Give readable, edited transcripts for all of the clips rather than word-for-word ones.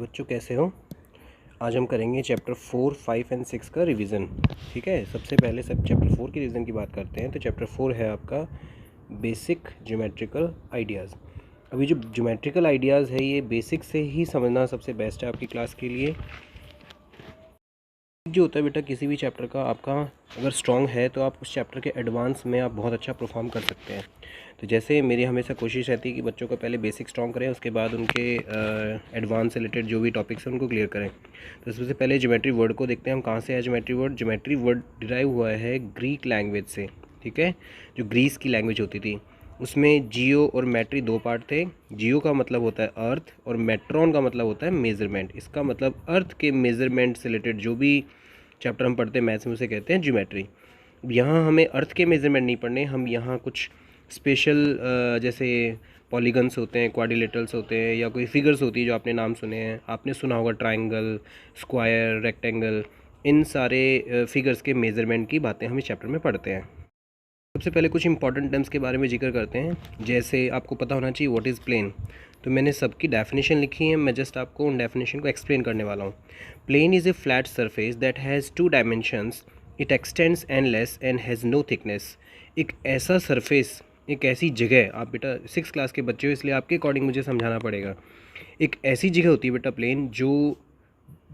बच्चों, कैसे हो? आज हम करेंगे चैप्टर 4, 5 एंड 6 का रिवीजन। ठीक है, सबसे पहले चैप्टर 4 की रिवीजन की बात करते हैं। तो चैप्टर 4 है आपका बेसिक ज्योमेट्रिकल आइडियाज़। अभी जो ज्योमेट्रिकल आइडियाज़ है ये बेसिक से ही समझना सबसे बेस्ट है आपकी क्लास के लिए। जो होता है बेटा किसी भी चैप्टर का आपका अगर स्ट्रॉन्ग है तो आप उस चैप्टर के एडवांस में आप बहुत अच्छा परफॉर्म कर सकते हैं। तो जैसे मेरी हमेशा कोशिश रहती है कि बच्चों को पहले बेसिक स्ट्रॉन्ग करें, उसके बाद उनके एडवांस से रिलेटेड जो भी टॉपिक्स हैं उनको क्लियर करें। तो सबसे पहले ज्योमेट्री वर्ड को देखते हैं हम कहाँ से है। ज्योमेट्री वर्ड डिराइव हुआ है ग्रीक लैंग्वेज से। ठीक है, जो ग्रीस की लैंग्वेज होती थी उसमें जियो और मैट्री दो पार्ट थे। जियो का मतलब होता है अर्थ और मेट्रॉन का मतलब होता है मेज़रमेंट। इसका मतलब अर्थ के मेज़रमेंट से रिलेटेड जो भी चैप्टर हम पढ़ते हैं मैथ्स में उसे कहते हैं ज्योमेट्री। यहाँ हमें अर्थ के मेज़रमेंट नहीं पढ़ने, हम यहाँ कुछ स्पेशल जैसे पॉलीगन्स होते हैं, क्वाड्रिलेटरल्स होते हैं, या कोई फिगर्स होती है जो आपने नाम सुने हैं। आपने सुना होगा ट्राइंगल, स्क्वायर, रेक्टेंगल, इन सारे फिगर्स के मेज़रमेंट की बातें हम इस चैप्टर में पढ़ते हैं। सबसे पहले कुछ इंपॉर्टेंट टर्म्स के बारे में जिक्र करते हैं। जैसे आपको पता होना चाहिए व्हाट इज़ प्लेन। तो मैंने सबकी डेफिनेशन लिखी है, मैं जस्ट आपको उन डेफिनेशन को एक्सप्लेन करने वाला हूँ। Plane is a flat surface that has two dimensions, it extends endless and has no thickness. एक ऐसा सरफेस, एक ऐसी जगह, आप बेटा 6 क्लास के बच्चे हो इसलिए आपके अकॉर्डिंग मुझे समझाना पड़ेगा। एक ऐसी जगह होती है बेटा प्लेन जो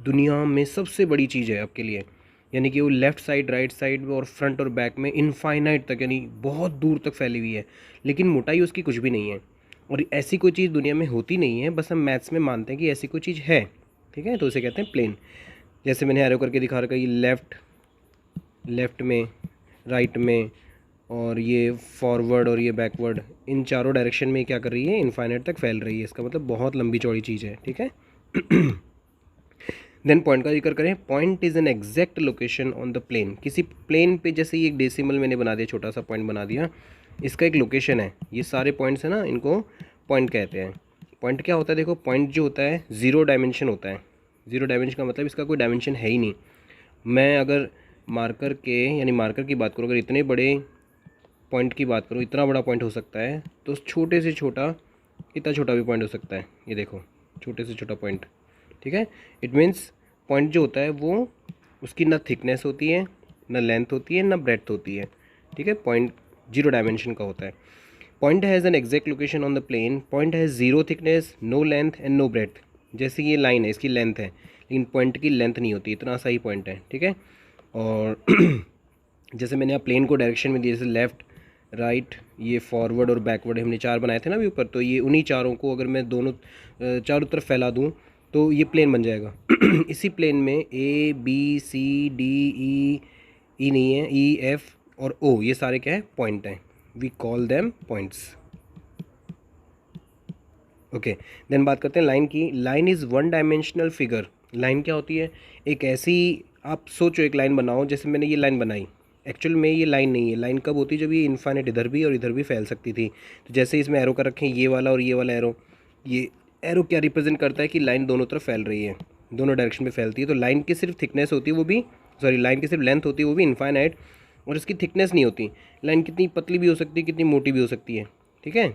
दुनिया में सबसे बड़ी चीज़ है आपके लिए, यानी कि वो लेफ़्ट साइड, राइट साइड और फ्रंट और बैक में इनफाइनाइट तक, यानी बहुत दूर तक फैली हुई है, लेकिन मोटाई उसकी कुछ भी नहीं है। और ऐसी कोई चीज़ दुनिया में होती नहीं है, बस हम मैथ्स में मानते हैं कि ऐसी कोई चीज़ है। ठीक है, तो उसे कहते हैं प्लेन। जैसे मैंने एरो करके दिखा रखा है, ये लेफ़्ट में, राइट में, और ये फॉरवर्ड और ये बैकवर्ड, इन चारों डायरेक्शन में क्या कर रही है, इनफाइनाइट तक फैल रही है। इसका मतलब बहुत लंबी चौड़ी चीज़ है। ठीक है। देन पॉइंट का जिक्र करें। Point is an exact location on the plane. किसी प्लेन पे जैसे ये एक डेसिमल मैंने बना दिया, छोटा सा पॉइंट बना दिया, इसका एक लोकेशन है। ये सारे पॉइंट्स हैं ना, इनको पॉइंट कहते हैं। पॉइंट क्या होता है, देखो पॉइंट जो होता है ज़ीरो डायमेंशन होता है। ज़ीरो डायमेंशन का मतलब इसका कोई डायमेंशन है ही नहीं। मैं अगर मार्कर के, यानी मार्कर की बात करूँ, अगर इतने बड़े पॉइंट की बात करूँ, इतना बड़ा पॉइंट हो सकता है, तो छोटे से छोटा, इतना छोटा भी पॉइंट हो सकता है। ये देखो, छोटे से छोटा पॉइंट। ठीक है, इट मीन्स पॉइंट जो होता है वो, उसकी ना थिकनेस होती है, ना लेंथ होती है, ना ब्रेड्थ होती है। ठीक है, पॉइंट जीरो डायमेंशन का होता है। Point has an exact location on the plane. Point has zero thickness, no length and no breadth. जैसे ये लाइन है, इसकी लेंथ है, लेकिन पॉइंट की लेंथ नहीं होती, इतना सा ही पॉइंट है। ठीक है, और जैसे मैंने यहाँ प्लेन को डायरेक्शन में दिया, जैसे लेफ़्ट, राइट, ये फॉरवर्ड और बैकवर्ड हमने 4 बनाए थे ना अभी ऊपर, तो ये उन्हीं चारों को अगर मैं दोनों चारों तरफ फैला दूँ तो ये प्लेन बन जाएगा। इसी प्लेन में ए, बी, सी, डी, ई नहीं है, ई, एफ और ओ, ये सारे क्या है, पॉइंट हैं। We call them points. Okay, then बात करते हैं लाइन की। Line is one dimensional figure. Line क्या होती है, एक ऐसी, आप सोचो एक लाइन बनाओ, जैसे मैंने ये लाइन बनाई, एक्चुअल में ये लाइन नहीं है। लाइन कब होती है, जब ये इनफाइनाइट इधर भी और इधर भी फैल सकती थी। तो जैसे इसमें एरो कर रखे हैं, ये वाला और ये वाला एरो, ये एरो क्या रिप्रेजेंट करता है कि लाइन दोनों तरफ फैल रही है, दोनों डायरेक्शन में फैलती है। तो लाइन की सिर्फ थिकनेस होती है, वो भी, सॉरी, लाइन की सिर्फ लेंथ होती है, वो भी इनफाइनाइट, और इसकी थिकनेस नहीं होती। लाइन कितनी पतली भी हो सकती है, कितनी मोटी भी हो सकती है। ठीक है।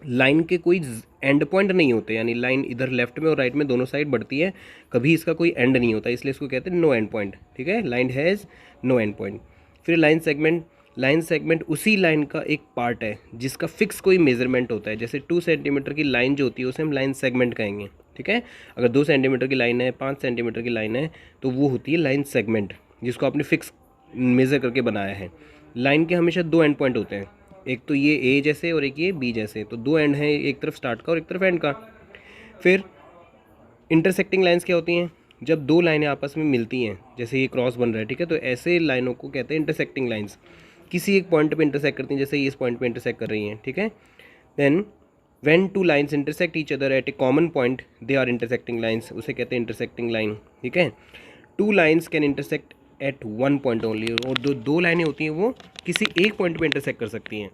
लाइन के कोई एंड पॉइंट नहीं होते, यानी लाइन इधर लेफ्ट में और राइट में दोनों साइड बढ़ती है, कभी इसका कोई एंड नहीं होता, इसलिए इसको कहते हैं नो एंड पॉइंट। ठीक है, line has no end point. फिर लाइन सेगमेंट। लाइन सेगमेंट उसी लाइन का एक पार्ट है जिसका फिक्स कोई मेजरमेंट होता है। जैसे 2 सेंटीमीटर की लाइन जो होती है उसे हम लाइन सेगमेंट कहेंगे। ठीक है, अगर 2 सेंटीमीटर की लाइन है, 5 सेंटीमीटर की लाइन है, तो वो होती है लाइन सेगमेंट, जिसको आपने फिक्स मेज़र करके बनाया है। लाइन के हमेशा 2 एंड पॉइंट होते हैं, एक तो ये ए जैसे और एक ये बी जैसे, तो 2 एंड हैं, एक तरफ स्टार्ट का और एक तरफ एंड का। फिर इंटरसेक्टिंग लाइंस क्या होती हैं, जब दो लाइनें आपस में मिलती हैं, जैसे ये क्रॉस बन रहा है। ठीक है, तो ऐसे लाइनों को कहते हैं इंटरसेक्टिंग लाइंस, किसी एक पॉइंट पे इंटरसेक्ट करती हैं, जैसे ये इस पॉइंट पे इंटरसेक्ट कर रही हैं। ठीक है, then when two lines intersect each other at a common point, they are intersecting lines, उसे कहते हैं इंटरसेक्टिंग लाइन। ठीक है, 2 lines can intersect at 1 point only, और दो लाइनें होती हैं वो किसी एक पॉइंट पे इंटरसेक्ट कर सकती हैं।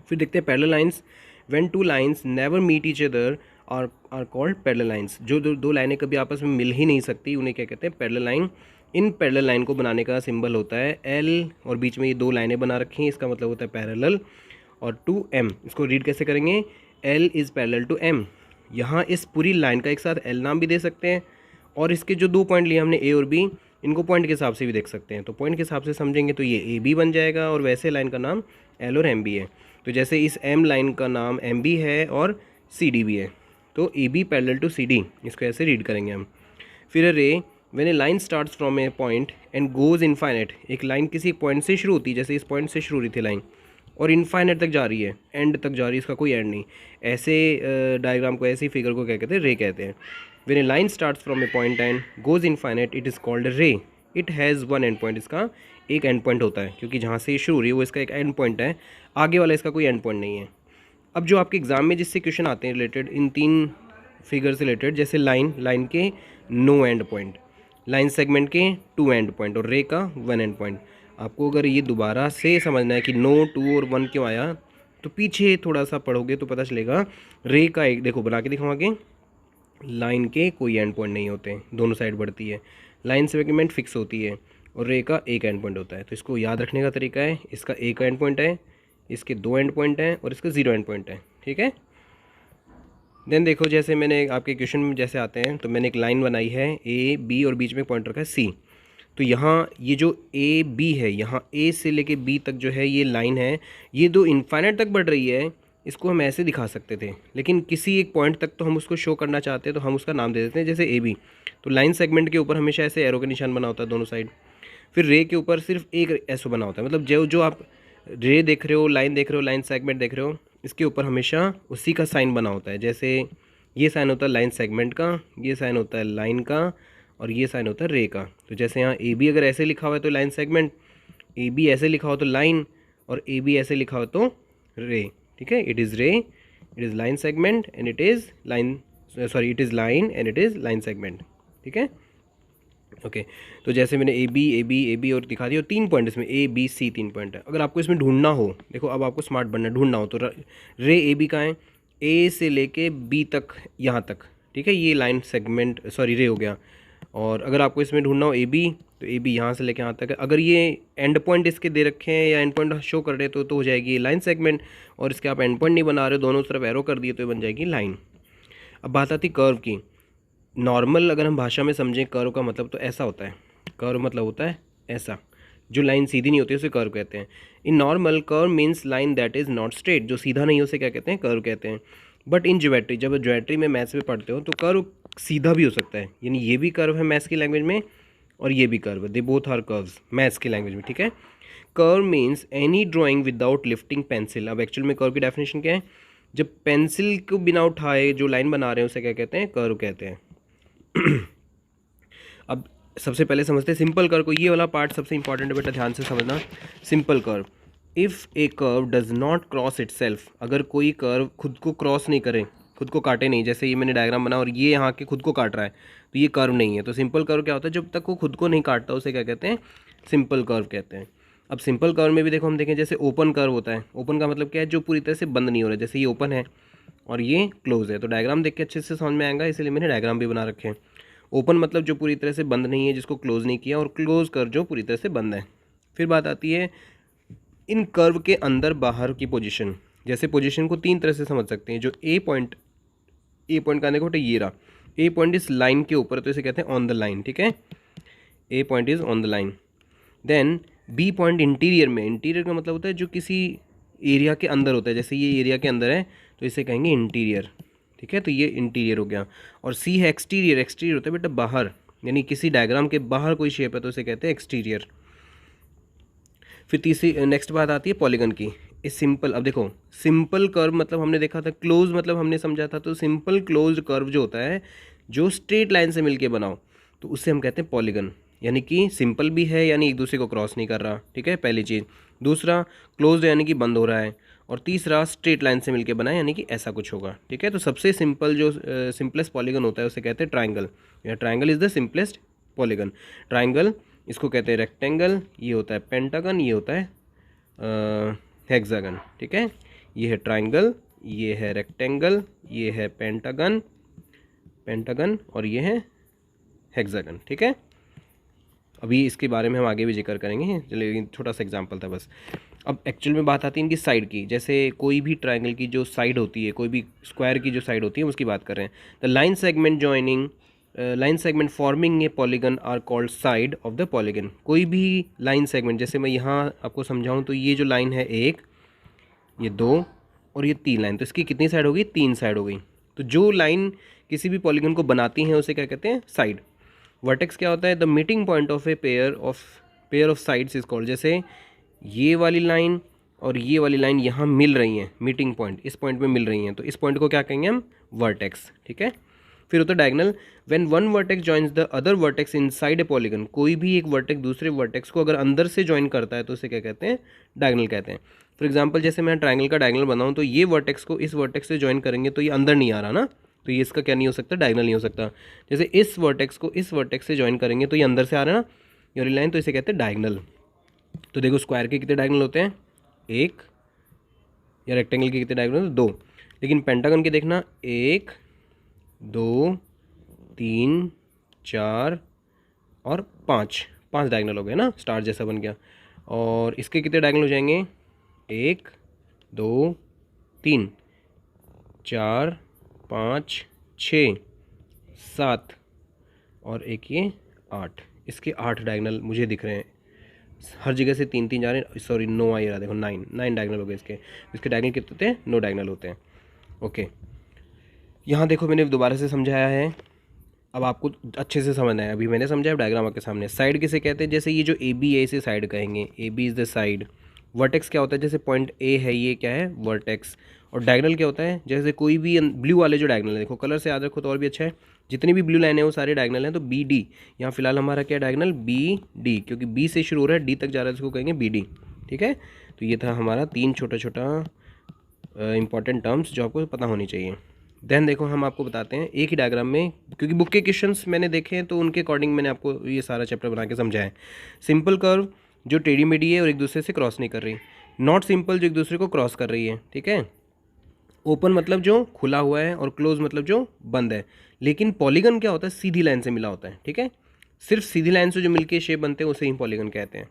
फिर देखते हैं parallel lines. When two lines never meet each other are called parallel lines. जो दो लाइनें कभी आपस में मिल ही नहीं सकती, उन्हें क्या कहते हैं, parallel line. In parallel line को बनाने का सिंबल होता है एल, और बीच में ये 2 लाइनें बना रखी हैं, इसका मतलब होता है पैरेलल। और टू एम, इसको रीड कैसे करेंगे, L is parallel to M. यहाँ इस पूरी लाइन का एक साथ एल नाम भी दे सकते हैं, और इसके जो 2 पॉइंट लिए हमने ए और बी, इनको पॉइंट के हिसाब से भी देख सकते हैं। तो पॉइंट के हिसाब से समझेंगे तो ये ए बी बन जाएगा, और वैसे लाइन का नाम एल और एम बी है। तो जैसे इस एम लाइन का नाम एम बी है और सी डी भी है, तो A B parallel to C D, इसको ऐसे रीड करेंगे हम। फिर ray when a line starts from a point and goes infinite, एक लाइन किसी एक पॉइंट से शुरू होती है, जैसे इस पॉइंट से शुरू हो रही थी लाइन और इनफाइनाइट तक जा रही है, एंड तक जा रही है, इसका कोई एंड नहीं। ऐसे डायग्राम को, ऐसी फिगर को क्या कहते हैं, रे कहते हैं। When a line starts from a point and goes infinite it is called रे। It has one and point, इसका एक एंड पॉइंट होता है, क्योंकि जहाँ से ये शुरू हो रही है वो इसका एक एंड पॉइंट है, आगे वाला इसका कोई एंड पॉइंट नहीं है। अब जो आपके एग्जाम में जिससे क्वेश्चन आते हैं रिलेटेड इन 3 फिगर से रिलेटेड, जैसे लाइन के no end point, line segment के 2 एंड पॉइंट और रे का 1 एंड पॉइंट। आपको अगर ये दोबारा से समझना है कि नो 2 और 1 क्यों आया, तो पीछे थोड़ा सा पढ़ोगे तो पता चलेगा। रे का एक देखो बना के दिखाऊँ आगे, लाइन के कोई एंड पॉइंट नहीं होते, दोनों साइड बढ़ती है, लाइन सेगमेंट फिक्स होती है, और रे का एक एंड पॉइंट होता है। तो इसको याद रखने का तरीका है, इसका एक एंड पॉइंट है, इसके 2 एंड पॉइंट हैं, और इसका 0 एंड पॉइंट है, ठीक है। देन देखो, जैसे मैंने आपके क्वेश्चन में जैसे आते हैं, तो मैंने एक लाइन बनाई है ए बी और बीच में पॉइंट रखा है सी। तो यहाँ ये जो ए बी है, यहाँ ए से लेके बी तक जो है ये लाइन है, ये दो इनफाइनाइट तक बढ़ रही है, इसको हम ऐसे दिखा सकते थे, लेकिन किसी एक पॉइंट तक तो हम उसको शो करना चाहते हैं, तो हम उसका नाम दे देते हैं जैसे ए बी। तो लाइन सेगमेंट के ऊपर हमेशा ऐसे एरो का निशान बना होता है दोनों साइड। फिर रे के ऊपर सिर्फ एक ऐसो बना होता है, मतलब जो आप रे देख रहे हो, लाइन देख रहे हो, लाइन सेगमेंट देख रहे हो, इसके ऊपर हमेशा उसी का साइन बना होता है। जैसे ये साइन होता है लाइन सेगमेंट का, ये साइन होता है लाइन का, और ये साइन होता है रे का। तो जैसे यहाँ ए बी अगर ऐसे लिखा हुआ है तो लाइन सेगमेंट, ए बी ऐसे लिखा हो तो लाइन, और ए बी ऐसे लिखा हो तो रे, ठीक है। इट इज़ रे, it is line segment and it is line, sorry it is line and it is line segment, ठीक है। ओके तो जैसे मैंने ए बी और दिखा दिया, और 3 पॉइंट इसमें ए बी सी 3 पॉइंट है। अगर आपको इसमें ढूंढना हो, देखो अब आपको स्मार्ट बनना है, ढूंढना हो तो रे ए बी का है, ए से लेके बी तक, यहाँ तक, ठीक है, ये लाइन सेगमेंट सॉरी रे हो गया। और अगर आपको इसमें ढूंढना हो ए बी, तो ए बी यहाँ से लेके यहाँ तक है। अगर ये एंड पॉइंट इसके दे रखे हैं या एंड पॉइंट शो कर रहे तो हो जाएगी ये लाइन सेगमेंट, और इसके आप एंड पॉइंट नहीं बना रहे हो, दोनों तरफ एरो कर दिए तो ये बन जाएगी लाइन। अब बात आती कर्व की। नॉर्मल अगर हम भाषा में समझें कर्व का मतलब तो ऐसा होता है, कर्व मतलब होता है ऐसा, जो लाइन सीधी नहीं होती उसे कर्व कहते हैं। In normal curve means line that is not straight, जो सीधा नहीं है उसे क्या कहते हैं, कर्व कहते हैं। बट इन ज्योमेट्री, जब ज्योमेट्री में मैथ्स में पढ़ते हो तो कर्व सीधा भी हो सकता है, यानी ये भी कर्व है मैथ्स की लैंग्वेज में, और ये भी कर्व है, they both are curves maths की लैंग्वेज में, ठीक है। Curve means any drawing without lifting pencil. अब एक्चुअल में कर्व की डेफिनेशन क्या है, जब पेंसिल को बिना उठाए जो लाइन बना रहे हैं उसे क्या कहते हैं, कर्व कहते हैं। अब सबसे पहले समझते हैं सिंपल कर्व को, ये वाला पार्ट सबसे इंपॉर्टेंट है बेटा, ध्यान से समझना। Simple curve, if A curve does not cross itself, अगर कोई कर्व खुद को क्रॉस नहीं करे, खुद को काटे नहीं, जैसे ये मैंने डायग्राम बना और ये यहाँ के खुद को काट रहा है, तो ये कर्व नहीं है। तो सिंपल कर्व क्या होता है, जब तक वो खुद को नहीं काटता उसे क्या कहते हैं, सिंपल कर्व कहते हैं। अब सिंपल कर्व में भी देखो हम देखें, जैसे ओपन कर्व होता है, ओपन का मतलब क्या है, जो पूरी तरह से बंद नहीं हो रहा है, जैसे ये ओपन है और ये क्लोज है। तो डायग्राम देख के अच्छे से समझ में आएगा, इसलिए मैंने डायग्राम भी बना रखे हैं। ओपन मतलब जो पूरी तरह से बंद नहीं है, जिसको क्लोज नहीं किया, और क्लोज कर्व जो पूरी तरह से बंद है। फिर बात आती है इन कर्व के अंदर बाहर की पोजीशन। जैसे पोजीशन को 3 तरह से समझ सकते हैं। जो ए पॉइंट का देखो बेटा ये रहा, ए पॉइंट इस लाइन के ऊपर, तो इसे कहते हैं ऑन द लाइन, ठीक है, A point is on the line. Then B point interior में, इंटीरियर का मतलब होता है जो किसी एरिया के अंदर होता है, जैसे ये एरिया के अंदर है तो इसे कहेंगे इंटीरियर, ठीक है, तो ये इंटीरियर हो गया। और सी है एक्सटीरियर, एक्सटीरियर होता है बेटा बाहर, यानी किसी डायग्राम के बाहर कोई शेप है तो उसे कहते हैं एक्सटीरियर। फिर तीसरी नेक्स्ट बात आती है पॉलीगन की। इस सिंपल, अब देखो सिंपल कर्व मतलब हमने देखा था, क्लोज मतलब हमने समझा था, तो सिंपल क्लोज्ड कर्व जो होता है जो स्ट्रेट लाइन से मिलके बनाओ, तो उससे हम कहते हैं पॉलीगन, यानी कि सिंपल भी है, यानी एक दूसरे को क्रॉस नहीं कर रहा, ठीक है, पहली चीज़। दूसरा क्लोज्ड यानी कि बंद हो रहा है, और तीसरा स्ट्रेट लाइन से मिलके बना है, यानी कि ऐसा कुछ होगा, ठीक है। तो सबसे सिंपल जो सिंपलेस्ट पॉलीगन होता है उसे कहते हैं ट्राइंगल, या triangle is the simplest polygon. Triangle इसको कहते हैं रेक्टेंगल, ये होता है पेंटागन, ये होता है हेक्सागन, ठीक है। ये है ट्राइंगल, ये है रेक्टेंगल, ये है पेंटागन, और ये है हेक्सागन, ठीक है। अभी इसके बारे में हम आगे भी जिक्र करेंगे, चलिए छोटा सा एग्जांपल था बस। अब एक्चुअल में बात आती है इनकी साइड की, जैसे कोई भी ट्राइंगल की जो साइड होती है, कोई भी स्क्वायर की जो साइड होती है उसकी बात कर रहे हैं। The line segment forming a polygon are called side of the polygon. कोई भी लाइन सेगमेंट, जैसे मैं यहाँ आपको समझाऊँ तो ये जो लाइन है 1, ये 2 और ये 3 लाइन, तो इसकी कितनी साइड हो गई? 3 साइड हो गई। तो जो लाइन किसी भी पॉलीगन को बनाती हैं उसे क्या कहते हैं? साइड। वर्टेक्स क्या होता है? The meeting point of a pair of sides is called. जैसे ये वाली लाइन और ये वाली लाइन यहाँ मिल रही हैं, मीटिंग पॉइंट इस पॉइंट पे मिल रही हैं, तो इस पॉइंट को क्या कहेंगे हम? वर्टेक्स। ठीक है। फिर होता है diagonal. When one vertex joins the other vertex inside a polygon. कोई भी एक वर्टेक्स दूसरे वर्टेक्स को अगर अंदर से ज्वाइन करता है तो उसे क्या कहते हैं? डायगोनल कहते हैं। फॉर एग्जाम्पल जैसे मैं ट्राइंगल का डायगोनल बनाऊँ तो ये वर्टेक्स को इस वर्टेक्स से ज्वाइन करेंगे तो ये अंदर नहीं आ रहा ना, तो ये इसका क्या नहीं हो सकता? डायगोनल नहीं हो सकता। जैसे इस वर्टेक्स को इस वर्टेक्स से ज्वाइन करेंगे तो ये अंदर से आ रहा है ना, ये वाली लाइन, तो इसे कहते हैं डायगोनल। तो देखो स्क्वायर के कितने डायगोनल होते हैं? 1, या रेक्टेंगल के कितने डायगोनल? 2। लेकिन पेंटागन के देखना 1, 2, 3, 4 और 5 डायगोनल हो गए ना, स्टार जैसा बन गया। और इसके कितने डायगोनल हो जाएंगे? 1, 2, 3, 4, 5, 6, 7 और एक ये 8। इसके 8 डायगोनल मुझे दिख रहे हैं, हर जगह से 3 जा रहे हैं। सॉरी 9 आ रहा, देखो 9 डायगोनल हो गए इसके डायगोनल कितने होते हैं? 9 डायगोनल होते हैं। ओके, यहाँ देखो मैंने दोबारा से समझाया है, अब आपको अच्छे से समझना है। अभी मैंने समझाया, डायग्राम आपके सामने। साइड किसे कहते हैं? जैसे ये जो ए बी है इसे साइड कहेंगे, A B is the side. Vertex क्या होता है? जैसे पॉइंट ए है, ये क्या है? वर्टेक्स। और डायगोनल क्या होता है? जैसे कोई भी ब्लू वाले जो डायगोनल है, देखो कलर से याद रखो तो और भी अच्छा है, जितनी भी ब्लू लाइन है वो सारे डायगोनल हैं। तो बी डी, यहाँ फिलहाल हमारा क्या डायगोनल? बी डी, क्योंकि बी से शुरू हो रहा है डी तक जा रहा है, इसको कहेंगे बी डी। ठीक है। तो ये था हमारा 3 छोटा इंपॉर्टेंट टर्म्स जो आपको पता होनी चाहिए। देन देखो हम आपको बताते हैं एक ही डायग्राम में, क्योंकि बुक के क्वेश्चंस मैंने देखे हैं तो उनके अकॉर्डिंग मैंने आपको ये सारा चैप्टर बना के समझाया है। सिंपल कर्व जो टेढ़ी मेढ़ी है और एक दूसरे से क्रॉस नहीं कर रही। नॉट सिंपल जो एक दूसरे को क्रॉस कर रही है। ठीक है। ओपन मतलब जो खुला हुआ है और क्लोज मतलब जो बंद है। लेकिन पॉलीगन क्या होता है? सीधी लाइन से मिला होता है। ठीक है। सिर्फ सीधी लाइन से जो मिलके शेप बनते हैं उसे ही पॉलीगन कहते हैं।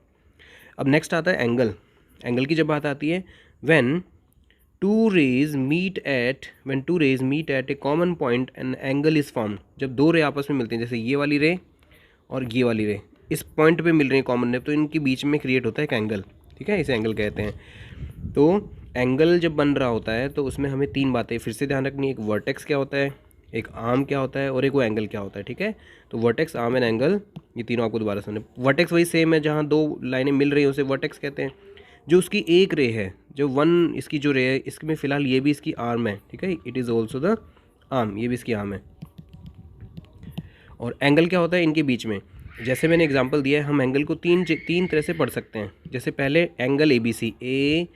अब नेक्स्ट आता है एंगल। एंगल की जब बात आती है, when two rays meet at a common point an angle is formed। जब 2 रे आपस में मिलते हैं, जैसे ये वाली रे और ये वाली रे इस पॉइंट पे मिल रही है कॉमन रे, तो इनके बीच में क्रिएट होता है एक एंगल। ठीक है, इसे एंगल कहते हैं। तो एंगल जब बन रहा होता है तो उसमें हमें 3 बातें फिर से ध्यान रखनी है। एक वर्टेक्स क्या होता है, एक आर्म क्या होता है और एक वो एंगल क्या होता है। ठीक है। तो वर्टेक्स, आर्म एंड एंगल, ये तीनों आपको दोबारा समझना। वर्टेक्स वही सेम है, जहाँ 2 लाइनें मिल रही हैं उसे वर्टेक्स कहते हैं। जो उसकी एक रे है, जो वन इसकी जो रे है, इसमें फ़िलहाल ये भी इसकी आर्म है। ठीक है, it is also the arm, ये भी इसकी आर्म है। और एंगल क्या होता है इनके बीच में? जैसे मैंने एग्जांपल दिया है, हम एंगल को तीन तरह से पढ़ सकते हैं। जैसे पहले angle A B C, A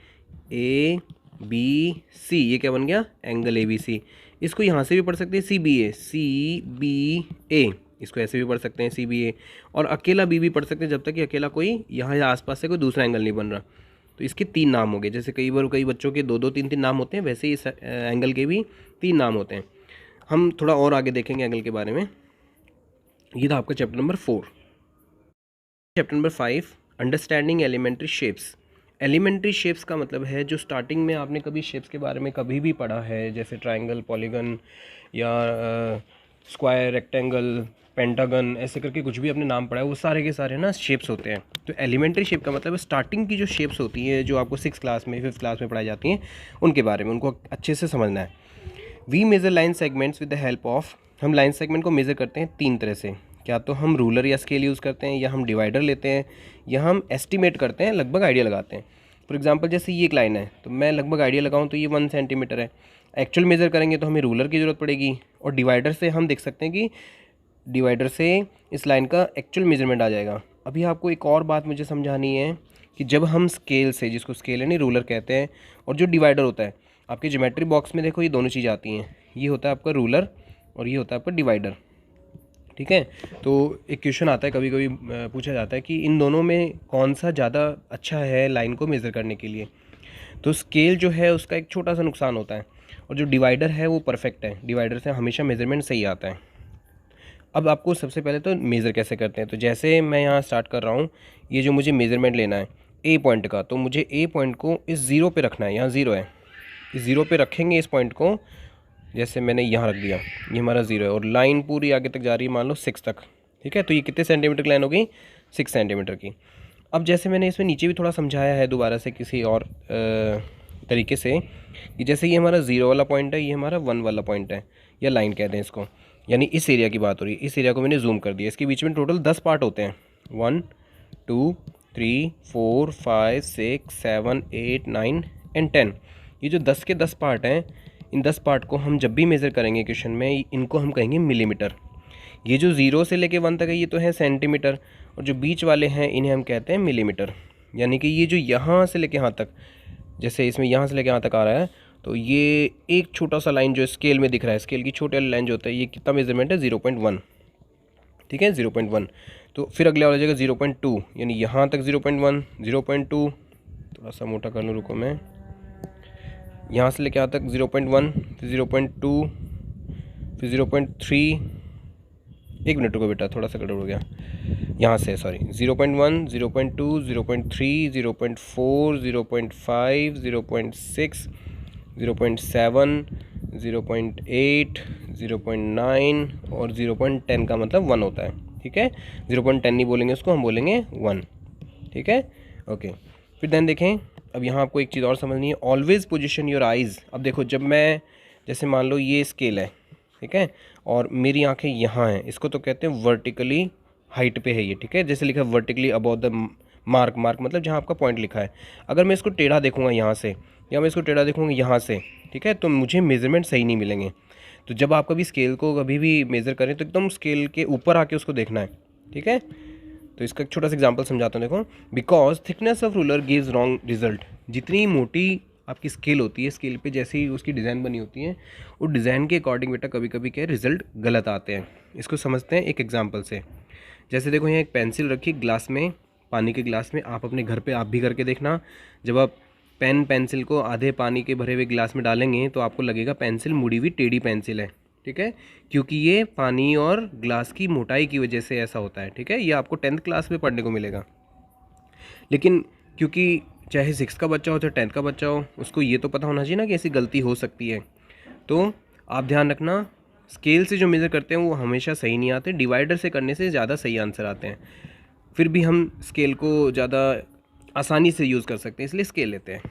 B C, ये क्या बन गया? Angle A B C. इसको यहाँ से भी पढ़ सकते हैं सी बी ए, इसको ऐसे भी पढ़ सकते हैं सी बी ए। और अकेला बी भी पढ़ सकते हैं, जब तक कि अकेला कोई यहाँ या आसपास से कोई दूसरा एंगल नहीं बन रहा। तो इसके 3 नाम हो गए। जैसे कई बार कई बच्चों के 2-2 3-3 नाम होते हैं, वैसे ही इस एंगल के भी 3 नाम होते हैं। हम थोड़ा और आगे देखेंगे एंगल के बारे में। ये था आपका chapter number 4। Chapter number 5, understanding elementary shapes. Elementary shapes का मतलब है जो स्टार्टिंग में आपने कभी शेप्स के बारे में कभी भी पढ़ा है, जैसे ट्राइंगल, पॉलीगन या स्क्वायर, रेक्टेंगल, पेंटागन, ऐसे करके कुछ भी आपने नाम पढ़ा है, वो सारे के सारे ना शेप्स होते हैं। तो एलिमेंट्री शेप का मतलब स्टार्टिंग की जो शेप्स होती हैं, जो आपको 6th क्लास में 5th क्लास में पढ़ाई जाती हैं, उनके बारे में उनको अच्छे से समझना है। We measure line segments with the help of, हम लाइन सेगमेंट को मेज़र करते हैं 3 तरह से। क्या तो हम रूलर या स्केल यूज़ करते हैं, या हम डिवाइडर लेते हैं, या हम एस्टिमेट करते हैं, लगभग आइडिया लगाते हैं। फॉर एग्जांपल जैसे ये एक लाइन है, तो मैं लगभग आइडिया लगाऊं तो ये 1 सेंटीमीटर है। एक्चुअल मेज़र करेंगे तो हमें रूलर की ज़रूरत पड़ेगी, और डिवाइडर से हम देख सकते हैं कि डिवाइडर से इस लाइन का एक्चुअल मेजरमेंट आ जाएगा। अभी आपको एक और बात मुझे समझानी है कि जब हम स्केल से, जिसको स्केल है नहीं रूलर कहते हैं, और जो डिवाइडर होता है, आपके ज्योमेट्री बॉक्स में देखो ये दोनों चीज़ आती हैं। ये होता है आपका रूलर और ये होता है आपका डिवाइडर। ठीक है। तो एक क्वेश्चन आता है, कभी कभी पूछा जाता है कि इन दोनों में कौन सा ज़्यादा अच्छा है लाइन को मेज़र करने के लिए। तो स्केल जो है उसका एक छोटा सा नुकसान होता है, और जो डिवाइडर है वो परफेक्ट है, डिवाइडर से हमेशा मेज़रमेंट सही आता है। अब आपको सबसे पहले तो मेज़र कैसे करते हैं, तो जैसे मैं यहाँ स्टार्ट कर रहा हूँ, ये जो मुझे मेज़रमेंट लेना है, ए पॉइंट का, तो मुझे ए पॉइंट को इस ज़ीरो पे रखना है। यहाँ ज़ीरो है, इस ज़ीरो पे रखेंगे इस पॉइंट को, जैसे मैंने यहाँ रख दिया, ये हमारा ज़ीरो है और लाइन पूरी आगे तक जा रही है मान लो 6 तक, ठीक है। तो ये कितने सेंटीमीटर की लाइन हो गई, 6 सेंटीमीटर की। अब जैसे मैंने इसमें नीचे भी थोड़ा समझाया है दोबारा से किसी और तरीके से, कि जैसे ये हमारा ज़ीरो वाला पॉइंट है, ये हमारा 1 वाला पॉइंट है, या लाइन कहते हैं इसको, यानी इस एरिया की बात हो रही है। इस एरिया को मैंने जूम कर दिया, इसके बीच में टोटल 10 पार्ट होते हैं, 1 2 3 4 5 6 7 8 9 एंड 10। ये जो 10 के 10 पार्ट हैं, इन 10 पार्ट को हम जब भी मेज़र करेंगे क्वेश्चन में, इनको हम कहेंगे मिलीमीटर। ये जो 0 से लेके 1 तक है ये तो है सेंटीमीटर, और जो बीच वाले हैं इन्हें हम कहते हैं मिलीमीटर। यानी कि ये जो यहाँ से लेके यहाँ तक, जैसे इसमें यहाँ से लेके यहाँ तक आ रहा है, तो ये एक छोटा सा लाइन जो स्केल में दिख रहा है, स्केल की छोटी वाली लाइन जो होता है, ये कितना मेजरमेंट है, 0.1, ठीक है, 0.1। तो फिर अगले वाला हो जाएगा 0.2, यानी यहाँ तक 0.1, 0.2, थोड़ा सा मोटा कर लूँ, रुको मैं, यहाँ से लेके यहाँ तक 0.1, फिर 0.2, फिर 0.3, एक मिनट रुको बेटा, थोड़ा सा गड़बड़ हो गया, यहाँ से सॉरी, 0.1, 0.2, 0.3, 0.4, 0.5, 0.6, 0.7, 0.8, 0.9 और 0.10 का मतलब 1 होता है, ठीक है। 0.10 नहीं बोलेंगे उसको, हम बोलेंगे 1, ठीक है, ओके। फिर देन देखें, अब यहाँ आपको एक चीज़ और समझनी है, ऑलवेज़ पोजिशन योर आइज़। अब देखो, जब मैं, जैसे मान लो ये स्केल है, ठीक है, और मेरी आंखें यहाँ हैं, इसको तो कहते हैं वर्टिकली हाइट पे है ये, ठीक है। जैसे लिखा है vertically above the mark, mark मतलब जहाँ आपका पॉइंट लिखा है। अगर मैं इसको टेढ़ा देखूंगा यहाँ से, या मैं इसको टेढ़ा देखूंगा यहाँ से, ठीक है, तो मुझे मेजरमेंट सही नहीं मिलेंगे। तो जब आप कभी स्केल को कभी भी मेज़र करें तो एकदम स्केल के ऊपर आके उसको देखना है, ठीक है। तो इसका एक छोटा सा एग्जांपल समझाता हूँ, देखो, because thickness of ruler gives wrong result. जितनी मोटी आपकी स्केल होती है, स्केल पे जैसे ही उसकी डिज़ाइन बनी होती है, वो डिज़ाइन के अकॉर्डिंग बेटा कभी कभी क्या रिजल्ट गलत आते हैं। इसको समझते हैं एक एग्जांपल से। जैसे देखो, यहाँ एक पेंसिल रखी ग्लास में, पानी के ग्लास में, आप अपने घर पे आप भी करके देखना। जब आप पेंसिल को आधे पानी के भरे हुए ग्लास में डालेंगे तो आपको लगेगा पेंसिल मुड़ी हुई टेढ़ी पेंसिल है, ठीक है, क्योंकि ये पानी और ग्लास की मोटाई की वजह से ऐसा होता है, ठीक है। ये आपको 10th क्लास में पढ़ने को मिलेगा। लेकिन क्योंकि चाहे 6th का बच्चा हो चाहे 10th का बच्चा हो, उसको ये तो पता होना चाहिए ना कि ऐसी गलती हो सकती है। तो आप ध्यान रखना, स्केल से जो मेज़र करते हैं वो हमेशा सही नहीं आते, डिवाइडर से करने से ज़्यादा सही आंसर आते हैं। फिर भी हम स्केल को ज़्यादा आसानी से यूज़ कर सकते हैं, इसलिए स्केल लेते हैं।